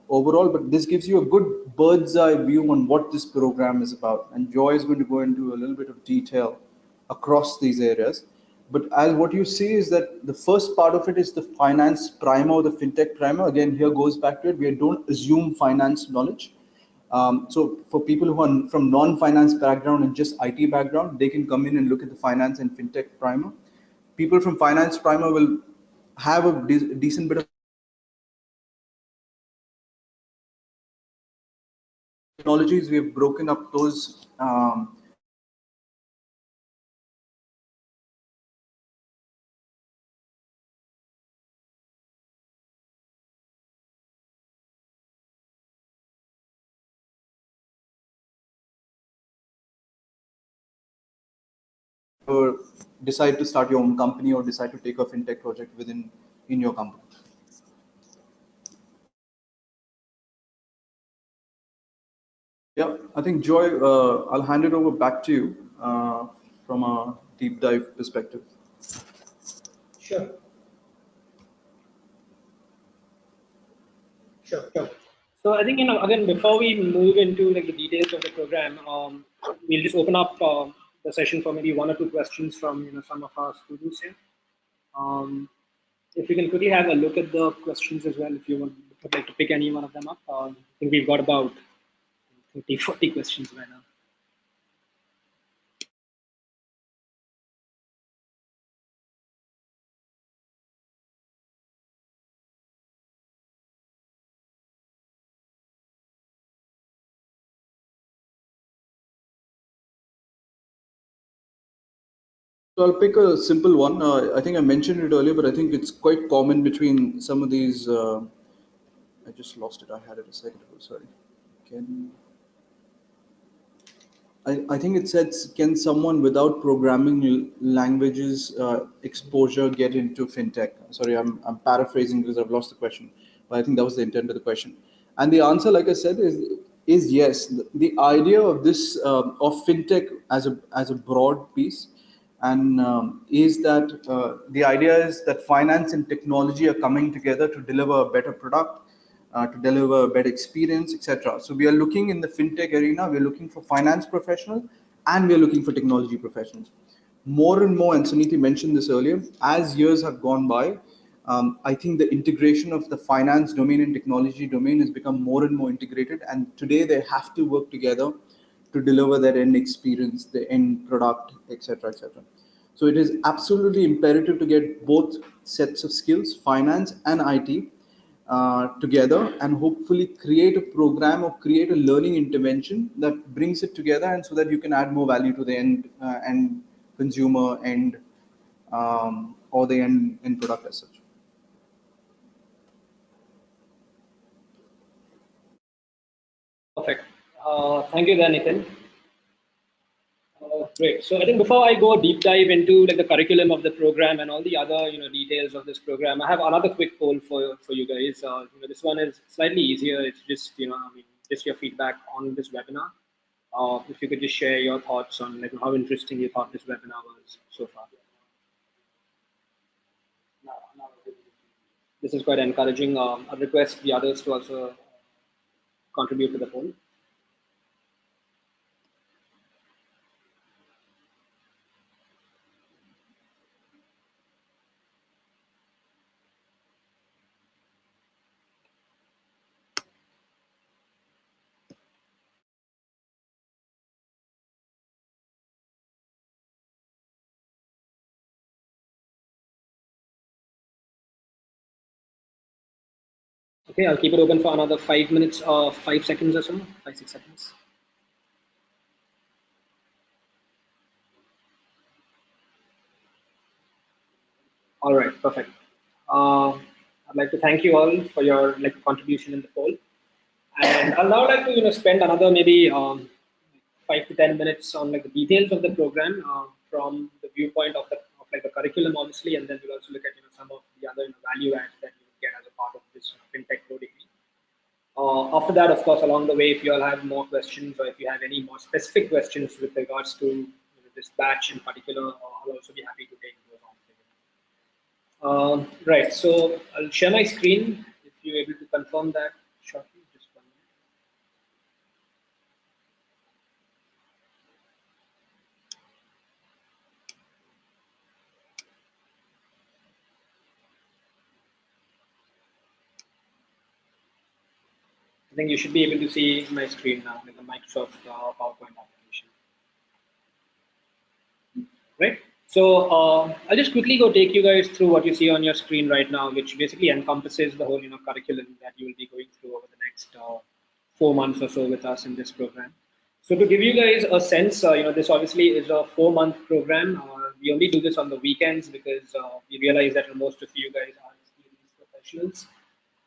[SPEAKER 3] overall, but this gives you a good bird's eye view on what this program is about. And Joy is going to go into a little bit of detail across these areas. But as what you see is that the first part of it is the finance primer, or the fintech primer. Again, here goes back to it. We don't assume finance knowledge. So for people who are from non-finance background and just IT background, they can come in and look at the finance and fintech primer. People from finance primer will have a decent bit of technologies. We have broken up those or decide to start your own company or decide to take a fintech project in your company. Yeah, I think Joy, I'll hand it over back to you from a deep dive perspective.
[SPEAKER 1] Sure. Sure. Sure. So I think, again, before we move into like the details of the program, we'll just open up the session for maybe 1 or 2 questions from some of our students here. If you can quickly have a look at the questions as well, if you would like to pick any one of them up. I think we've got about 30, 40 questions right now.
[SPEAKER 3] So I'll pick a simple one. I think I mentioned it earlier, but I think it's quite common between some of these. I just lost it. I had it a second ago. Sorry. Can I think it says, can someone without programming languages exposure get into fintech? Sorry, I'm paraphrasing because I've lost the question, but I think that was the intent of the question. And the answer, like I said, is yes. The idea of this of fintech as a broad piece, and is that the idea is that finance and technology are coming together to deliver a better product, to deliver a better experience, etc. So we are looking in the fintech arena, we are looking for finance professionals and we are looking for technology professionals. More and more, and Suniti mentioned this earlier, as years have gone by, I think the integration of the finance domain and technology domain has become more and more integrated. And today they have to work together to deliver that end experience, the end product, etc., etc. So it is absolutely imperative to get both sets of skills, finance and IT, together, and hopefully create a program or create a learning intervention that brings it together, and so that you can add more value to the end consumer end, or the end product as such.
[SPEAKER 1] Perfect. Thank you, then, Nitin. Great. So I think before I go deep dive into like the curriculum of the program and all the other details of this program, I have another quick poll for you guys. This one is slightly easier. It's just just your feedback on this webinar. If you could just share your thoughts on like how interesting you thought this webinar was so far. This is quite encouraging. I request the others to also contribute to the poll. Okay, I'll keep it open for another 5 minutes or 5 seconds or so, 5, 6 seconds. All right, perfect. I'd like to thank you all for your contribution in the poll, and I'll now like to spend another maybe 5 to 10 minutes on like the details of the program from the viewpoint of the curriculum, obviously, and then we'll also look at some of the other value adds that you get as a part of this fintech pro degree. After that, of course, along the way, if you all have more questions or if you have any more specific questions with regards to this batch in particular, I'll also be happy to take those on. Right, so I'll share my screen if you're able to confirm that shortly. Just 1 minute. I think you should be able to see my screen now with the Microsoft PowerPoint application. Right. So I'll just quickly go take you guys through what you see on your screen right now, which basically encompasses the whole curriculum that you will be going through over the next 4 months or so with us in this program. So to give you guys a sense, this obviously is a 4-month program. We only do this on the weekends because we realize that most of you guys are experienced professionals.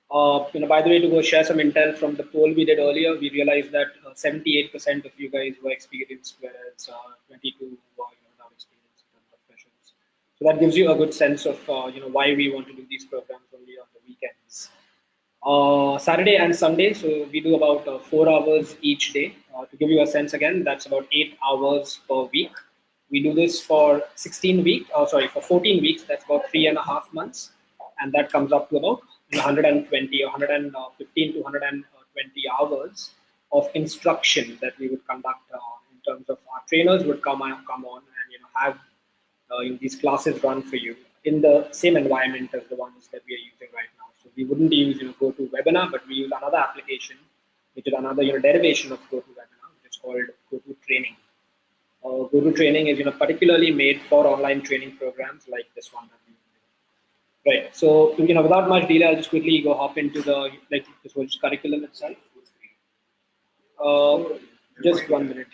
[SPEAKER 1] By the way, to go share some intel from the poll we did earlier, we realized that 78% of you guys were experienced, whereas 22 were not experienced in terms of professionals. So that gives you a good sense of why we want to do these programs only on the weekends. Saturday and Sunday, so we do about 4 hours each day. To give you a sense again, that's about 8 hours per week. We do this for 16 weeks, for 14 weeks, that's about 3.5 months. And that comes up to about 120 or 115 to 120 hours of instruction that we would conduct in terms of our trainers would come on and have these classes run for you in the same environment as the ones that we are using right now. So we wouldn't use GoToWebinar, but we use another application, which is another derivation of GoToWebinar, which is called GoToTraining. GoToTraining is particularly made for online training programs like this one that we do. Right. So without much delay, I'll just quickly go hop into the this whole curriculum itself. Just 1 minute.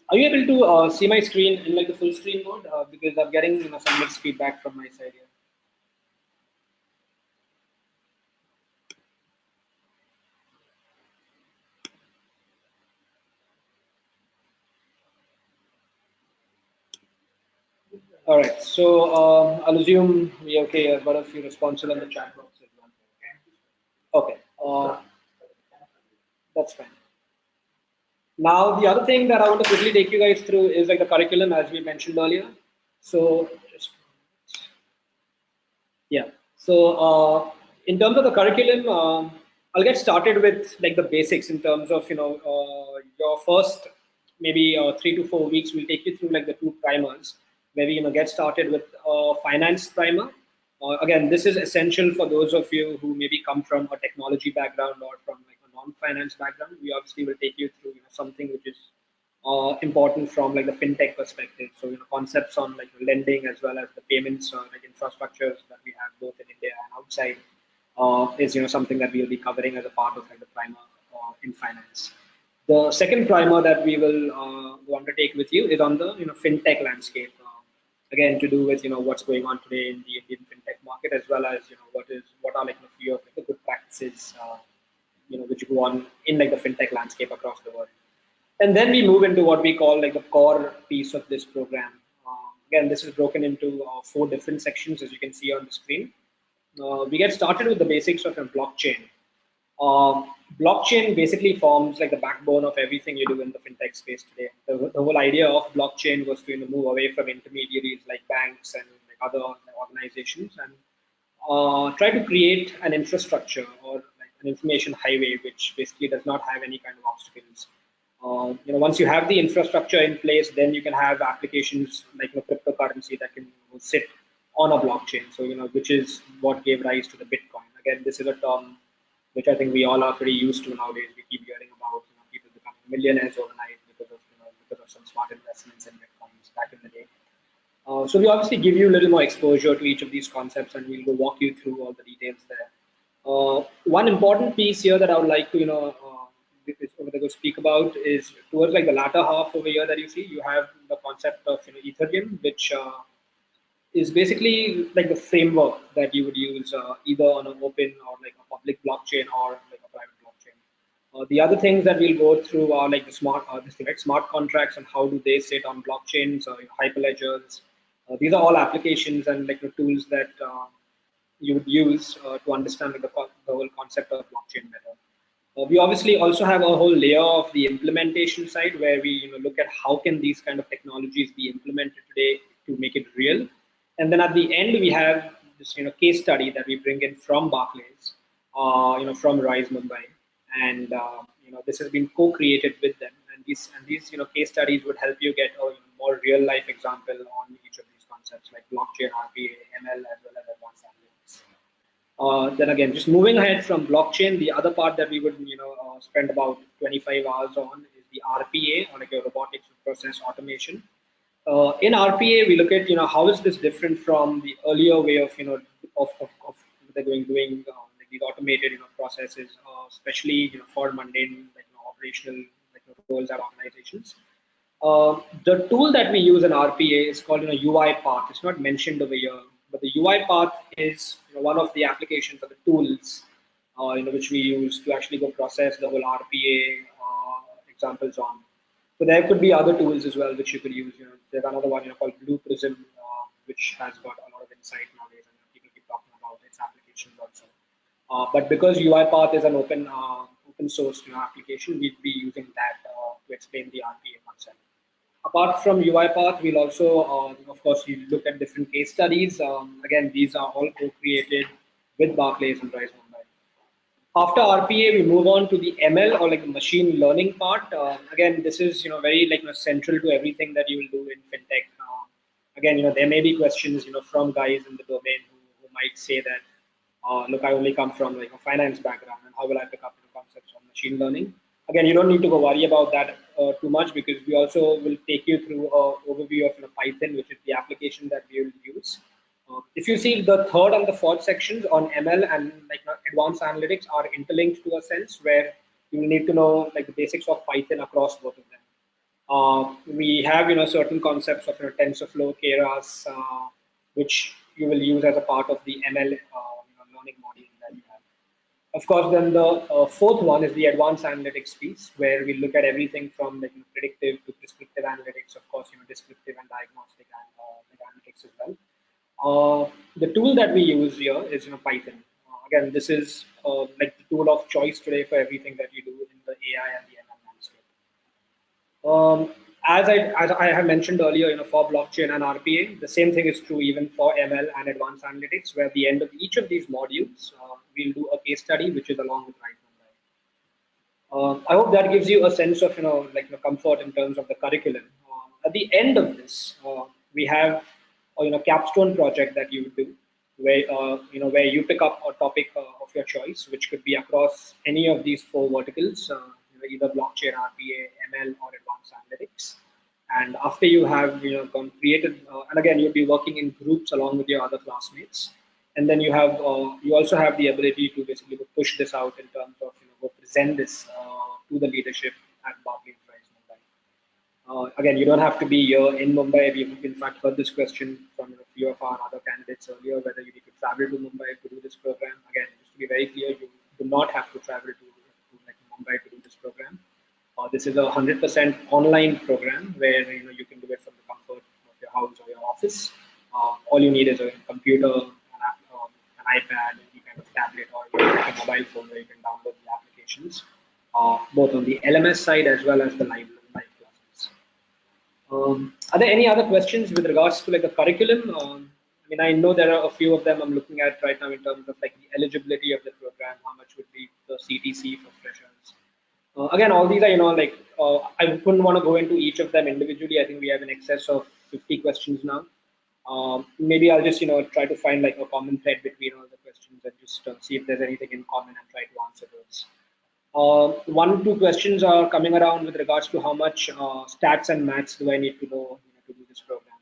[SPEAKER 1] Are you able to see my screen in the full screen mode? Because I'm getting some mixed feedback from my side here. All right. So I'll assume we okay. I've got a few responses on the chat box as well. Okay. That's fine. Now, the other thing that I want to quickly take you guys through is like the curriculum, as we mentioned earlier. So, just yeah. So, in terms of the curriculum, I'll get started with like the basics in terms of your first maybe 3 to 4 weeks. We'll take you through like the two primers, where we get started with finance primer. Again, this is essential for those of you who maybe come from a technology background or from like a non-finance background. We obviously will take you through something which is important from like the fintech perspective. So concepts on like lending as well as the payments like infrastructures that we have both in India and outside is something that we will be covering as a part of like the primer in finance. The second primer that we will want to take with you is on the fintech landscape. Again, to do with what's going on today in the Indian fintech market, as well as what are like a few of like, the good practices which go on in like the fintech landscape across the world. And then we move into what we call like the core piece of this program. Again, this is broken into 4 different sections, as you can see on the screen. We get started with the basics of a blockchain. Blockchain basically forms like the backbone of everything you do in the fintech space today. The whole idea of blockchain was to move away from intermediaries like banks and like other organizations and try to create an infrastructure or like an information highway which basically does not have any kind of obstacles. Once you have the infrastructure in place, then you can have applications like cryptocurrency that can sit on a blockchain. So which is what gave rise to the Bitcoin. Again, this is a term which I think we all are pretty used to nowadays. We keep hearing about people becoming millionaires overnight because of some smart investments in Bitcoins back in the day. So we obviously give you a little more exposure to each of these concepts, and we'll go walk you through all the details there. One important piece here that I would like to speak about is towards like the latter half over here that you see, you have the concept of Ethereum, which is basically like the framework that you would use either on an open or like a public blockchain or like a private blockchain. The other things that we'll go through are like the smart contracts and how do they sit on blockchains or hyperledgers. These are all applications and like the tools that you would use to understand like, the whole concept of blockchain better. We obviously also have a whole layer of the implementation side where we look at how can these kind of technologies be implemented today to make it real. And then at the end we have this case study that we bring in from Barclays, from Rise Mumbai, and this has been co-created with them. And these case studies would help you get a more real life example on each of these concepts like blockchain, RPA, ML, as well as advanced analytics. Then again, just moving ahead from blockchain, the other part that we would spend about 25 hours on is the RPA, or like your robotics process automation. In RPA, we look at how is this different from the earlier way of of doing like these automated processes, especially for mundane like operational like roles at organizations. The tool that we use in RPA is called UI path. It's not mentioned over here, but the UI path is one of the applications or the tools which we use to actually go process the whole RPA examples on. So there could be other tools as well which you could use. There's another one called Blue Prism, which has got a lot of insight nowadays, and people keep talking about its applications also. But because UiPath is an open source application, we'd be using that to explain the RPA concept. Apart from UiPath, we'll also, of course, we look at different case studies. Again, these are all co-created with Barclays and Rise Mumbai. After RPA, we move on to the ML or like the machine learning part. Again, this is very like central to everything that you will do in fintech. Again, there may be questions from guys in the domain who might say that, look, I only come from like a finance background, and how will I pick up the concepts of machine learning? Again, you don't need to go worry about that too much, because we also will take you through an overview of Python, which is the application that we will use. If you see, the third and the fourth sections on ML and like advanced analytics are interlinked to a sense where you will need to know like the basics of Python across both of them. We have certain concepts of TensorFlow, Keras, which you will use as a part of the ML learning module that you have. Of course, then the fourth one is the advanced analytics piece, where we look at everything from like predictive to prescriptive analytics. Of course, descriptive and diagnostic and analytics as well. The tool that we use here is Python. Again, this is like the tool of choice today for everything that you do in the AI and the ML landscape. As I have mentioned earlier, for blockchain and RPA, the same thing is true even for ML and advanced analytics, where at the end of each of these modules, we'll do a case study, which is along with right number. I hope that gives you a sense of comfort in terms of the curriculum. At the end of this, we have a capstone project that you do, where you pick up a topic of your choice, which could be across any of these four verticals, either blockchain, RPA, ML, or advanced analytics. And after you have created, and again you'll be working in groups along with your other classmates, and then you also have the ability to basically push this out in terms of go present this to the leadership at Barclays Mumbai. Again, you don't have to be here in Mumbai. We've in fact heard this question from a few of our other candidates earlier, whether you need to travel to Mumbai to do this program. Again, just to be very clear, you do not have to travel to Mumbai to do this program. This is a 100% online program where you can do it from the comfort of your house or your office. All you need is a computer, an iPad, any kind of tablet, or a mobile phone where you can download the applications, both on the LMS side as well as the live classes. Are there any other questions with regards to the curriculum? I mean, I know there are a few of them I'm looking at right now in terms of the eligibility of the program, how much would be the CTC for freshers. Again, all these are, I wouldn't want to go into each of them individually. I think we have in excess of 50 questions now. Maybe I'll just, try to find a common thread between all the questions and just see if there's anything in common and try to answer those. One or two questions are coming around with regards to how much stats and maths do I need to know to do this program.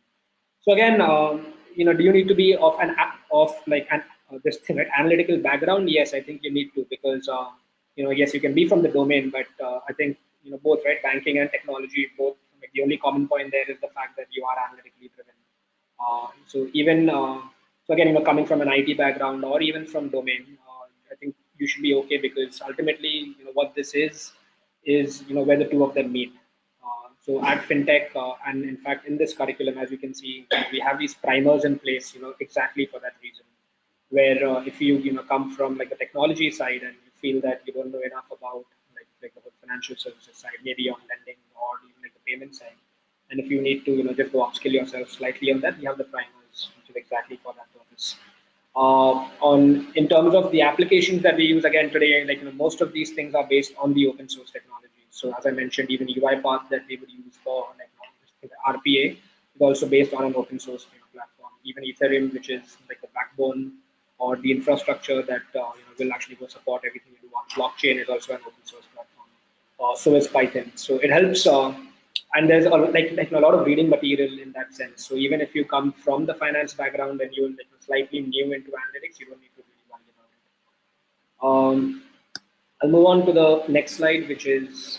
[SPEAKER 1] So again, do you need to be of this thing, right? Analytical background? Yes, I think you need to, because yes, you can be from the domain, but I think both, right, banking and technology, both. The only common point there is the fact that you are analytically driven. So even so again, coming from an IT background or even from domain, I think you should be okay, because ultimately, what this is where the two of them meet. So at Fintech, and in fact in this curriculum, as you can see, we have these primers in place, exactly for that reason. Where if you come from the technology side and you feel that you don't know enough about the financial services side, maybe on lending or even the payment side, and if you need to just go upskill yourself slightly on that, we have the primers, which is exactly for that purpose. In terms of the applications that we use, again today, most of these things are based on the open source technology. So as I mentioned, even UiPath that we would use for RPA is also based on an open source platform. Even Ethereum, which is the backbone or the infrastructure that will actually go support everything you do on blockchain, is also an open source platform. So is Python. So it helps. And there's a lot of reading material in that sense. So even if you come from the finance background and you're slightly new into analytics, you don't need to really worry about it. I'll move on to the next slide, which has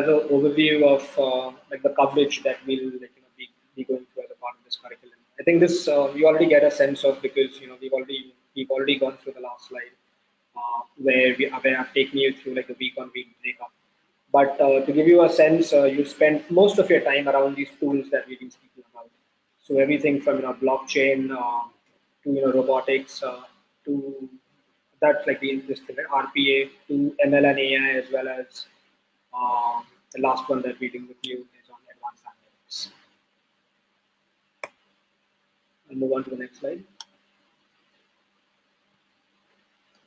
[SPEAKER 1] an overview of the coverage that we'll be going through as a part of this curriculum. I think this you already get a sense of, because we've already gone through the last slide where I've taken you through a week-on-week breakup. But to give you a sense, you spend most of your time around these tools that we've been speaking about. So everything from blockchain to robotics to that's the interesting RPA to ML and AI, as well as the last one that we're doing with you is on advanced analytics. I'll move on to the next slide.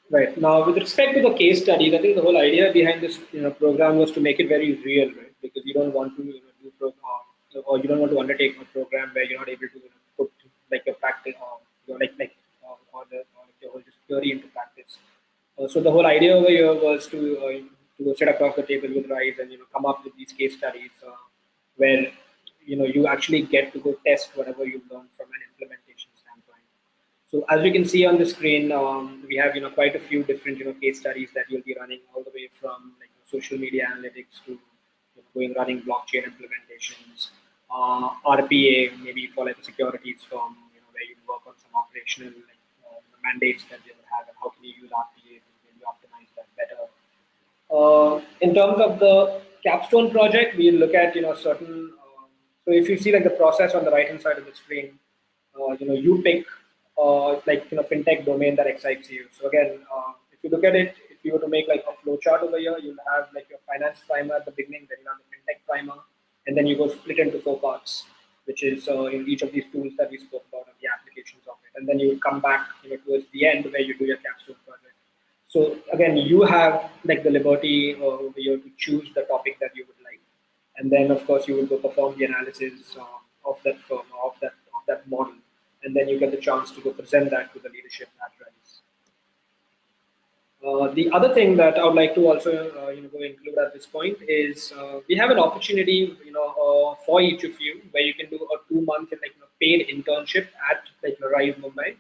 [SPEAKER 1] Right, now with respect to the case studies, I think the whole idea behind this program was to make it very real, right? Because you don't want to do program, or you don't want to undertake a program where you're not able to put your practice or your your whole just theory into practice. So the whole idea over here was to sit across the table with Rise and come up with these case studies where you actually get to go test whatever you've learned from an implementation standpoint. So as you can see on the screen, we have quite a few different case studies that you'll be running, all the way from social media analytics to running blockchain implementations, RPA maybe for a securities firm, where you work on some operational mandates that they will have, and how can you use RPA to maybe optimize that better. In terms of the capstone project, we look at certain. So if you see the process on the right hand side of the screen, you pick fintech domain that excites you. So again, if you look at it, if you were to make like a flow chart over here, you'll have like your finance primer at the beginning, then you'll have the fintech primer, and then you go split into four parts, which is in each of these tools that we spoke about and the applications of it, and then you come back towards the end where you do your capstone project. So again, you have like the liberty over here to choose the topic that you would like, and then of course you will go perform the analysis of that firm, of that model, and then you get the chance to go present that to the leadership at Rise. The other thing that I would like to also go include at this point is we have an opportunity for each of you where you can do a 2 month paid internship at Rise Mumbai.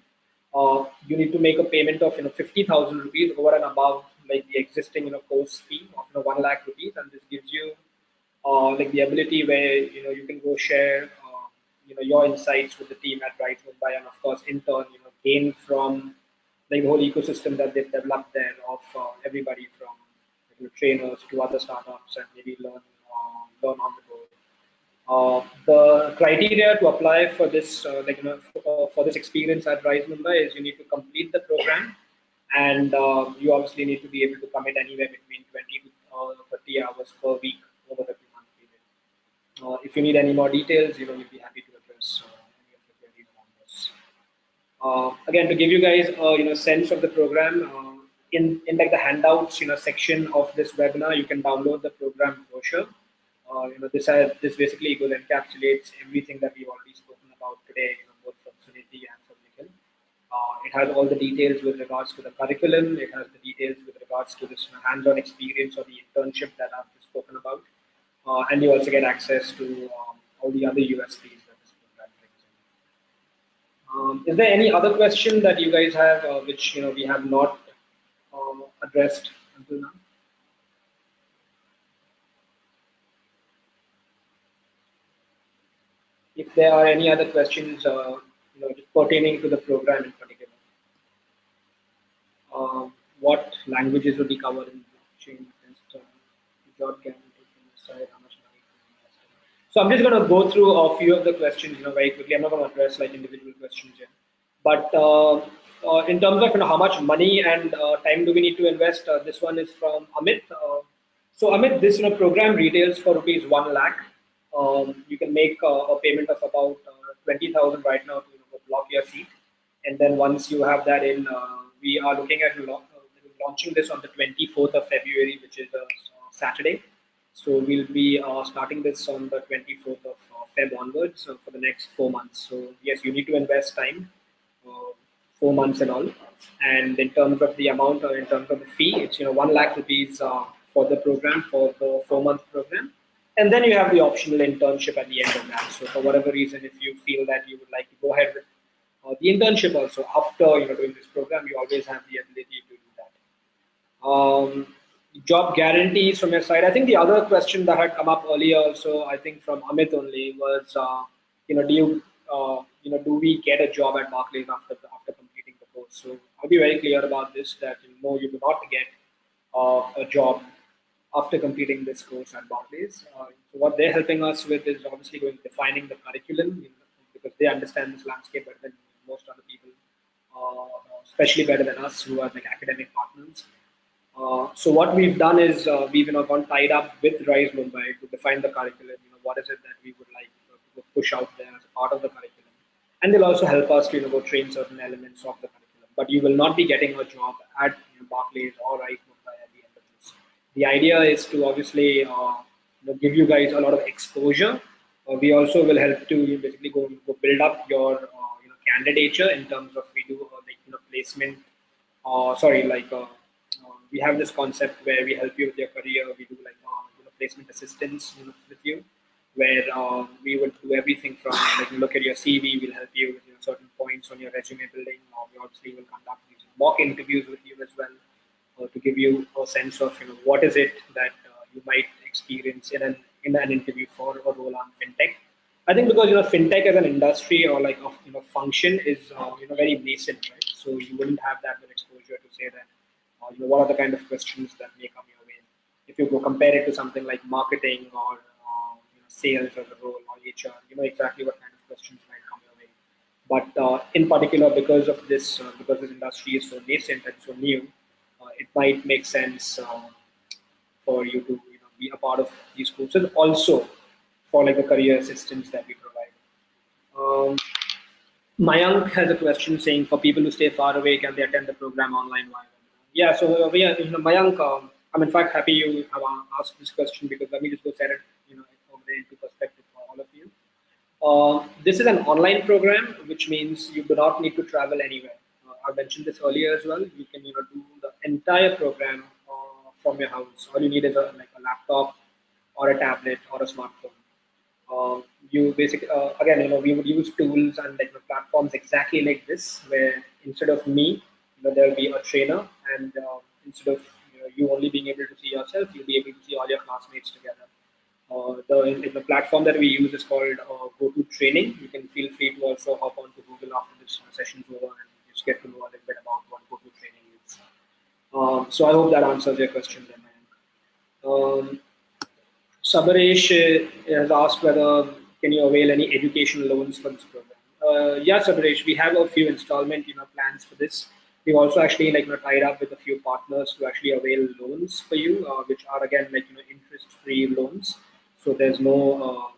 [SPEAKER 1] You need to make a payment of 50,000 rupees over and above like the existing course fee of 1 lakh rupees, and this gives you like the ability where you can go share your insights with the team at Rise Mumbai, and of course in turn gain from like the whole ecosystem that they've developed there of everybody from trainers to other startups, and maybe learn on the go. The criteria to apply for this, for this experience at Rise Mumbai is you need to complete the program, and you obviously need to be able to commit anywhere between 20 to 30 hours per week over the 2 month period. If you need any more details, we'll be happy to address any of the queries on this. Again, to give you guys sense of the program, in like the handouts section of this webinar, you can download the program brochure. This basically goes encapsulates everything that we've already spoken about today, both from Suniti and from Nikhil. It has all the details with regards to the curriculum. It has the details with regards to this hands-on experience or the internship that I've just spoken about, and you also get access to all the other USPs that this program brings in. Is there any other question that you guys have which we have not addressed until now? If there are any other questions pertaining to the program in particular, what languages will be covered in blockchain, job guarantee from the side, how much money to invest in. So I'm just going to go through a few of the questions very quickly. I'm not going to address like individual questions here, but in terms of how much money and time do we need to invest, this one is from Amit. So Amit, this program retails for rupees 1 lakh. You can make a payment of about 20,000 right now to block your seat, and then once you have that in, we are looking at launching this on the 24th of February, which is a Saturday. So we'll be starting this on the 24th of Feb onwards for the next 4 months. So yes, you need to invest time, uh, 4 months and all. And in terms of the amount, or in terms of the fee, it's 1 lakh rupees for the program, for the 4 month program. And then you have the optional internship at the end of that. So for whatever reason, if you feel that you would like to go ahead with the internship also after doing this program, you always have the ability to do that. Job guarantees from your side. I think the other question that had come up earlier also, I think from Amit only, was do you do we get a job at Barclays after completing the course? So I'll be very clear about this, that no, you do not get a job after completing this course at Barclays. So what they're helping us with is obviously defining the curriculum, because they understand this landscape better than most other people, especially better than us who are like academic partners. So what we've done is we've gone tied up with Rise Mumbai to define the curriculum. What is it that we would like to push out there as a part of the curriculum, and they'll also help us to go train certain elements of the curriculum. But you will not be getting a job at Barclays or Rise Mumbai at the end of this. The idea is to obviously give you guys a lot of exposure. We also will help to basically go build up your candidature in terms of we do placement. Sorry, like we have this concept where we help you with your career. We do like placement assistance with you, where we will do everything from like look at your CV. We'll help you with certain points on your resume building. We obviously will conduct these mock interviews with you as well, to give you a sense of what is it that you might experience in an interview for a role on fintech. I think because fintech as an industry or like function is very nascent, right? So you wouldn't have that much exposure to say that what are the kind of questions that may come your way. If you go compare it to something like marketing or sales as a role or HR, you know exactly what kind of questions might come your way. But in particular, because this industry is so nascent and so new, it might make sense for you to be a part of these courses. Also, for like the career assistance that we provide. Um, Mayank has a question saying, for people who stay far away, can they attend the program online? Via webinar? Yeah, so Mayank, I'm in fact happy you have asked this question, because let me just go set it, over there into perspective for all of you. This is an online program, which means you do not need to travel anywhere. I mentioned this earlier as well. You can do the entire program from your house. All you need is like a laptop or a tablet or a smartphone. You basically again, we would use tools and like platforms exactly like this, where instead of me, there will be a trainer, and instead of you only being able to see yourself, you'll be able to see all your classmates together. The platform that we use is called GoTo Training. You can feel free to also hop on to Google after this session's over and just get to know a little bit about what GoTo Training is. So I hope that answers your question, then, Mayank. Sabaresh has asked whether can you avail any educational loans for this program. Yeah, Sabaresh, we have a few installment plans for this. We've also actually tied up with a few partners to actually avail loans for you, which are again interest-free loans. So there's no,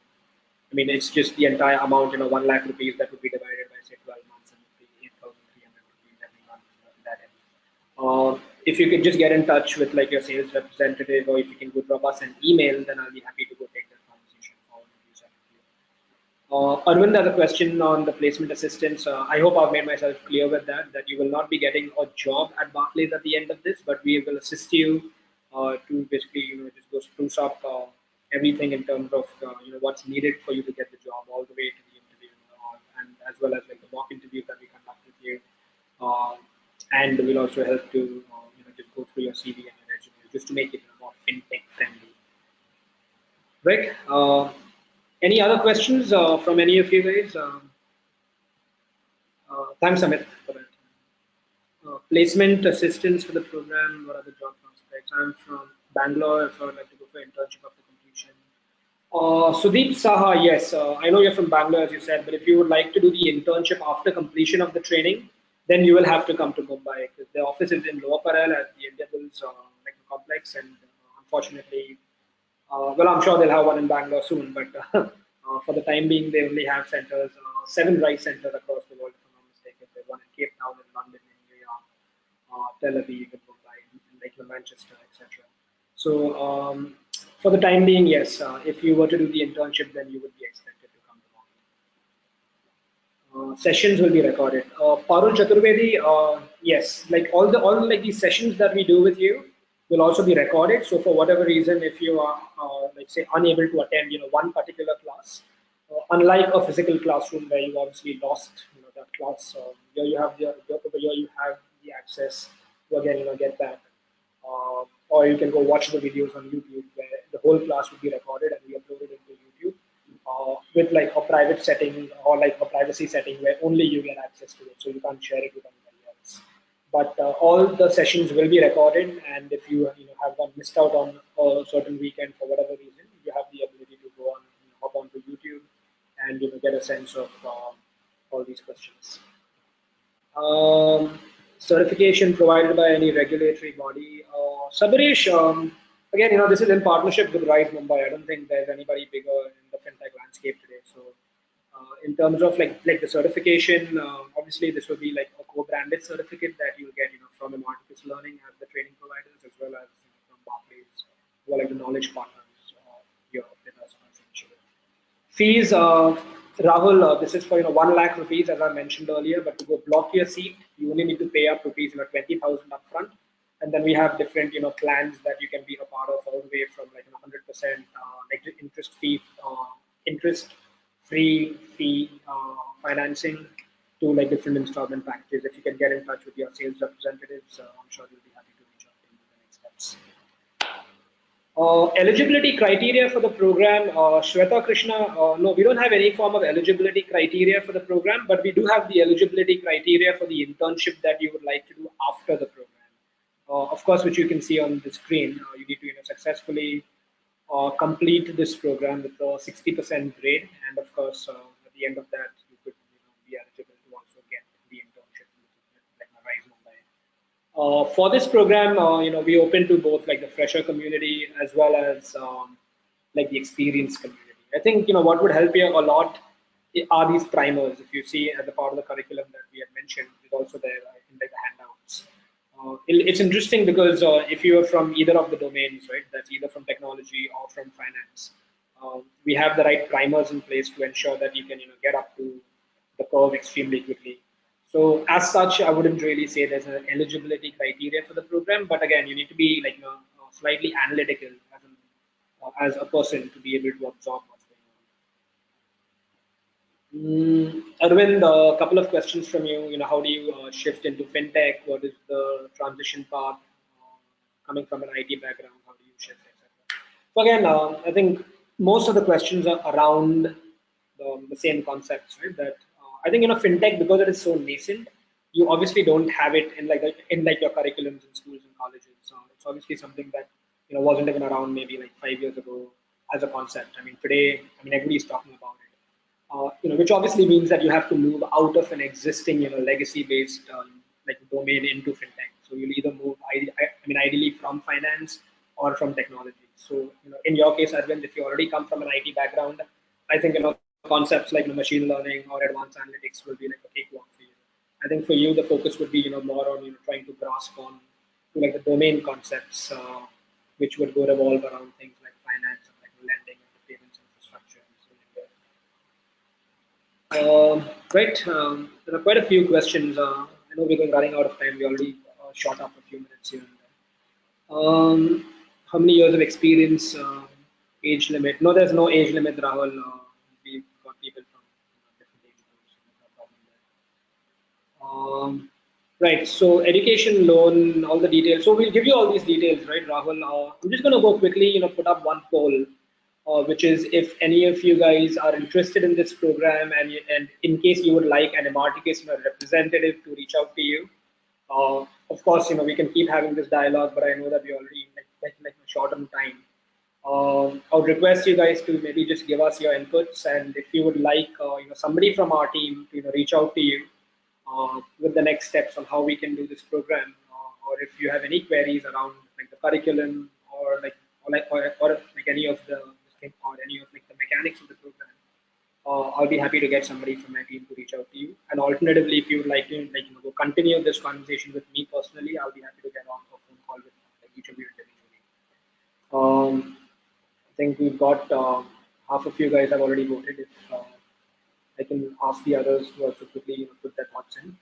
[SPEAKER 1] I mean, it's just the entire amount, 1 lakh rupees that would be divided by say 12 months, and would be 8,300 rupees every month in that end. If you could just get in touch with like your sales representative, or if you can go drop us an email, then I'll be happy to go take that conversation forward with you separately. Arvind has a question on the placement assistance. I hope I've made myself clear with that you will not be getting a job at Barclays at the end of this, but we will assist you to basically just go spruce up everything in terms of what's needed for you to get the job, all the way to the interview, and as well as like the mock interviews that we conduct with you. Uh, and we'll also help to just go through your CV and your resume just to make it more fintech friendly. Right? Any other questions from any of you guys? Thanks, Amit, for that. Placement assistance for the program. What are the job prospects? I'm from Bangalore, so I'd like to go for internship after completion. Sudeep Saha, yes, I know you're from Bangalore, as you said, but if you would like to do the internship after completion of the training, then you will have to come to Mumbai, because the office is in Lower Parel at the Indiabuls complex, and unfortunately, well, I'm sure they'll have one in Bangalore soon, but for the time being, they only have centers, 7 RISE centers across the world, if I'm not mistaken. There's one in Cape Town, in London, in New York, Tel Aviv, in Mumbai, in like Manchester, etc. So for the time being, yes, if you were to do the internship, then you would be expected to come to work. Sessions will be recorded. Parul Chaturvedi, yes, like all like these sessions that we do with you will also be recorded. So for whatever reason, if you are like say unable to attend, one particular class, unlike a physical classroom where you obviously lost, that class, here you have here you have the access to again, get that. Or you can go watch the videos on YouTube, where the whole class will be recorded and we upload it into YouTube with like a private setting or like a privacy setting where only you get access to it, so you can't share it with anybody else. But all the sessions will be recorded, and if you have missed out on a certain weekend for whatever reason, you have the ability to go on, hop onto YouTube, and get a sense of all these questions. Certification provided by any regulatory body. Sabaresh, again, this is in partnership with RISE Mumbai. I don't think there's anybody bigger in the fintech landscape today. So, in terms of like the certification, obviously this will be like a co-branded certificate that you'll get, from Imarticus Learning as the training providers, as well as from Barclays, who are like the knowledge partners here with us essentially. Fees, Rahul, this is for 1 lakh rupees, as I mentioned earlier. But to go block your seat, you only need to pay up rupees 20,000 upfront, and then we have different plans that you can be a part of, all the way from like 100% like interest fee, interest free fee financing to like different installment packages. If you can get in touch with your sales representatives, I'm sure they'll be happy to reach out to you in the next steps. Eligibility criteria for the program, Shweta Krishna, no, we don't have any form of eligibility criteria for the program, but we do have the eligibility criteria for the internship that you would like to do after the program. Of course, which you can see on the screen. You need to successfully complete this program with a 60% grade, and of course, at the end of that, you could be eligible For this program, we open to both like the fresher community as well as like the experienced community. I think what would help you a lot are these primers. If you see at the part of the curriculum that we had mentioned, it's also there in like the handouts. It's interesting because if you are from either of the domains, right, that's either from technology or from finance, we have the right primers in place to ensure that you can get up to the curve extremely quickly. So as such, I wouldn't really say there's an eligibility criteria for the program, but again, you need to be like slightly analytical as a person to be able to absorb what's going on. Arvind, a couple of questions from you. How do you shift into fintech? What is the transition path? Coming from an IT background, how do you shift, etc. So again, I think most of the questions are around the same concepts, right? That I think fintech, because it is so nascent, you obviously don't have it in like your curriculums in schools and colleges. So it's obviously something that wasn't even around maybe like 5 years ago as a concept. I mean today, everybody's talking about it. Which obviously means that you have to move out of an existing, legacy-based like domain into fintech. So you'll either move, ideally from finance or from technology. So, in your case, Arvind, if you already come from an IT background, I think concepts like machine learning or advanced analytics will be like a cakewalk for you. I think for you, the focus would be more on trying to grasp on to like the domain concepts, which would go revolve around things like finance and like lending and the payments infrastructure. Great. There are quite a few questions. I know we're running out of time. We already shot up a few minutes here and there. How many years of experience? Age limit? No, there's no age limit, Rahul. We've got people from different age groups. So no problem there. Right. So education loan, all the details. So we'll give you all these details, right, Rahul? I'm just going to go quickly, put up one poll, which is if any of you guys are interested in this program, and in case you would like an MRTK representative to reach out to you. Of course, we can keep having this dialogue, but I know that we're already like short on time. I would request you guys to maybe just give us your inputs, and if you would like, somebody from our team to reach out to you with the next steps on how we can do this program, or if you have any queries around like the curriculum or like any of the or any of like the mechanics of the program, I'll be happy to get somebody from my team to reach out to you. And alternatively, if you would like to go continue this conversation with me personally, I'll be happy to get on a phone call with like each of you individually. I think we've got half of you guys have already voted. If I can ask the others to also quickly put their thoughts in.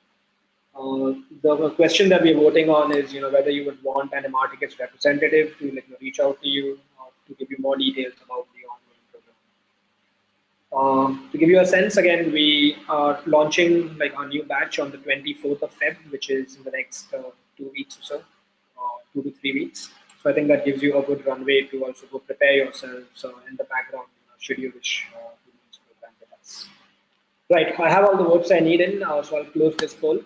[SPEAKER 1] The question that we're voting on is, whether you would want an MRTK's representative to reach out to you to give you more details about the ongoing program. To give you a sense, again, we are launching like our new batch on the 24th of Feb, which is in the next 2 weeks or so, 2 to 3 weeks. So I think that gives you a good runway to also go prepare yourselves in the background, should you wish to do this program with us. Right, I have all the votes I need in, so I'll close this poll.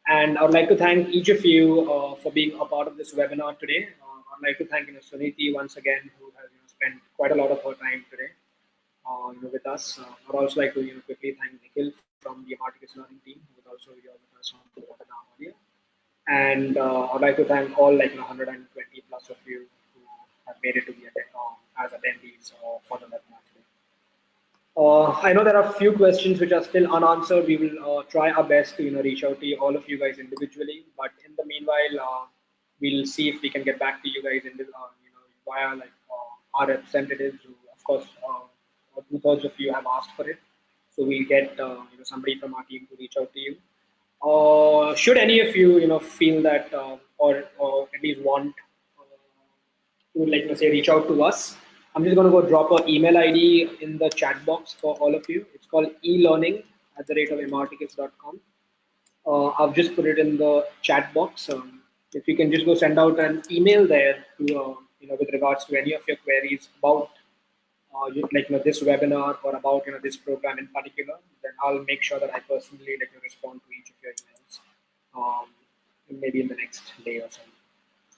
[SPEAKER 1] And I would like to thank each of you for being a part of this webinar today. I'd like to thank Suniti once again, who has spent quite a lot of her time today with us. I'd also like to quickly thank Nikhil from the MRTK's learning team, who was also here with us on the webinar earlier. And I'd like to thank all 120 plus of you who have made it to the as attendees for the webinar today. I know there are a few questions which are still unanswered. We will try our best to reach out to all of you guys individually. But in the meanwhile, we'll see if we can get back to you guys in via our representatives, who of course 2/3 of you have asked for it. So we'll get somebody from our team to reach out to you. Should any of you feel that or at least want to say reach out to us, I'm just going to go drop an email ID in the chat box for all of you. It's called elearning@mrtickets.com. I've just put it in the chat box. If you can just go send out an email there to with regards to any of your queries about this webinar or about this program in particular, then I'll make sure that I personally respond to each of your emails, maybe in the next day or so.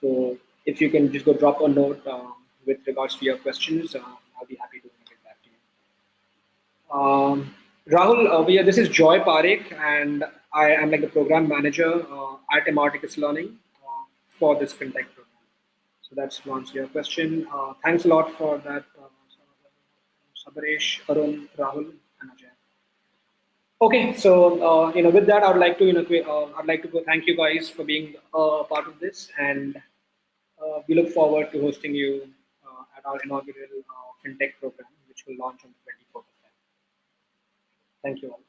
[SPEAKER 1] So if you can just go drop a note with regards to your questions, I'll be happy to get back to you. Rahul, this is Joy Parekh, and I am the program manager at MRTK's Learning. for this fintech program. So that's to answer your question. Thanks a lot for that, Sabaresh, Arun, Rahul, and Ajay. Okay, so with that, I would like to I'd like to go thank you guys for being part of this, and we look forward to hosting you at our inaugural fintech program, which will launch on the 24th of February. Thank you all.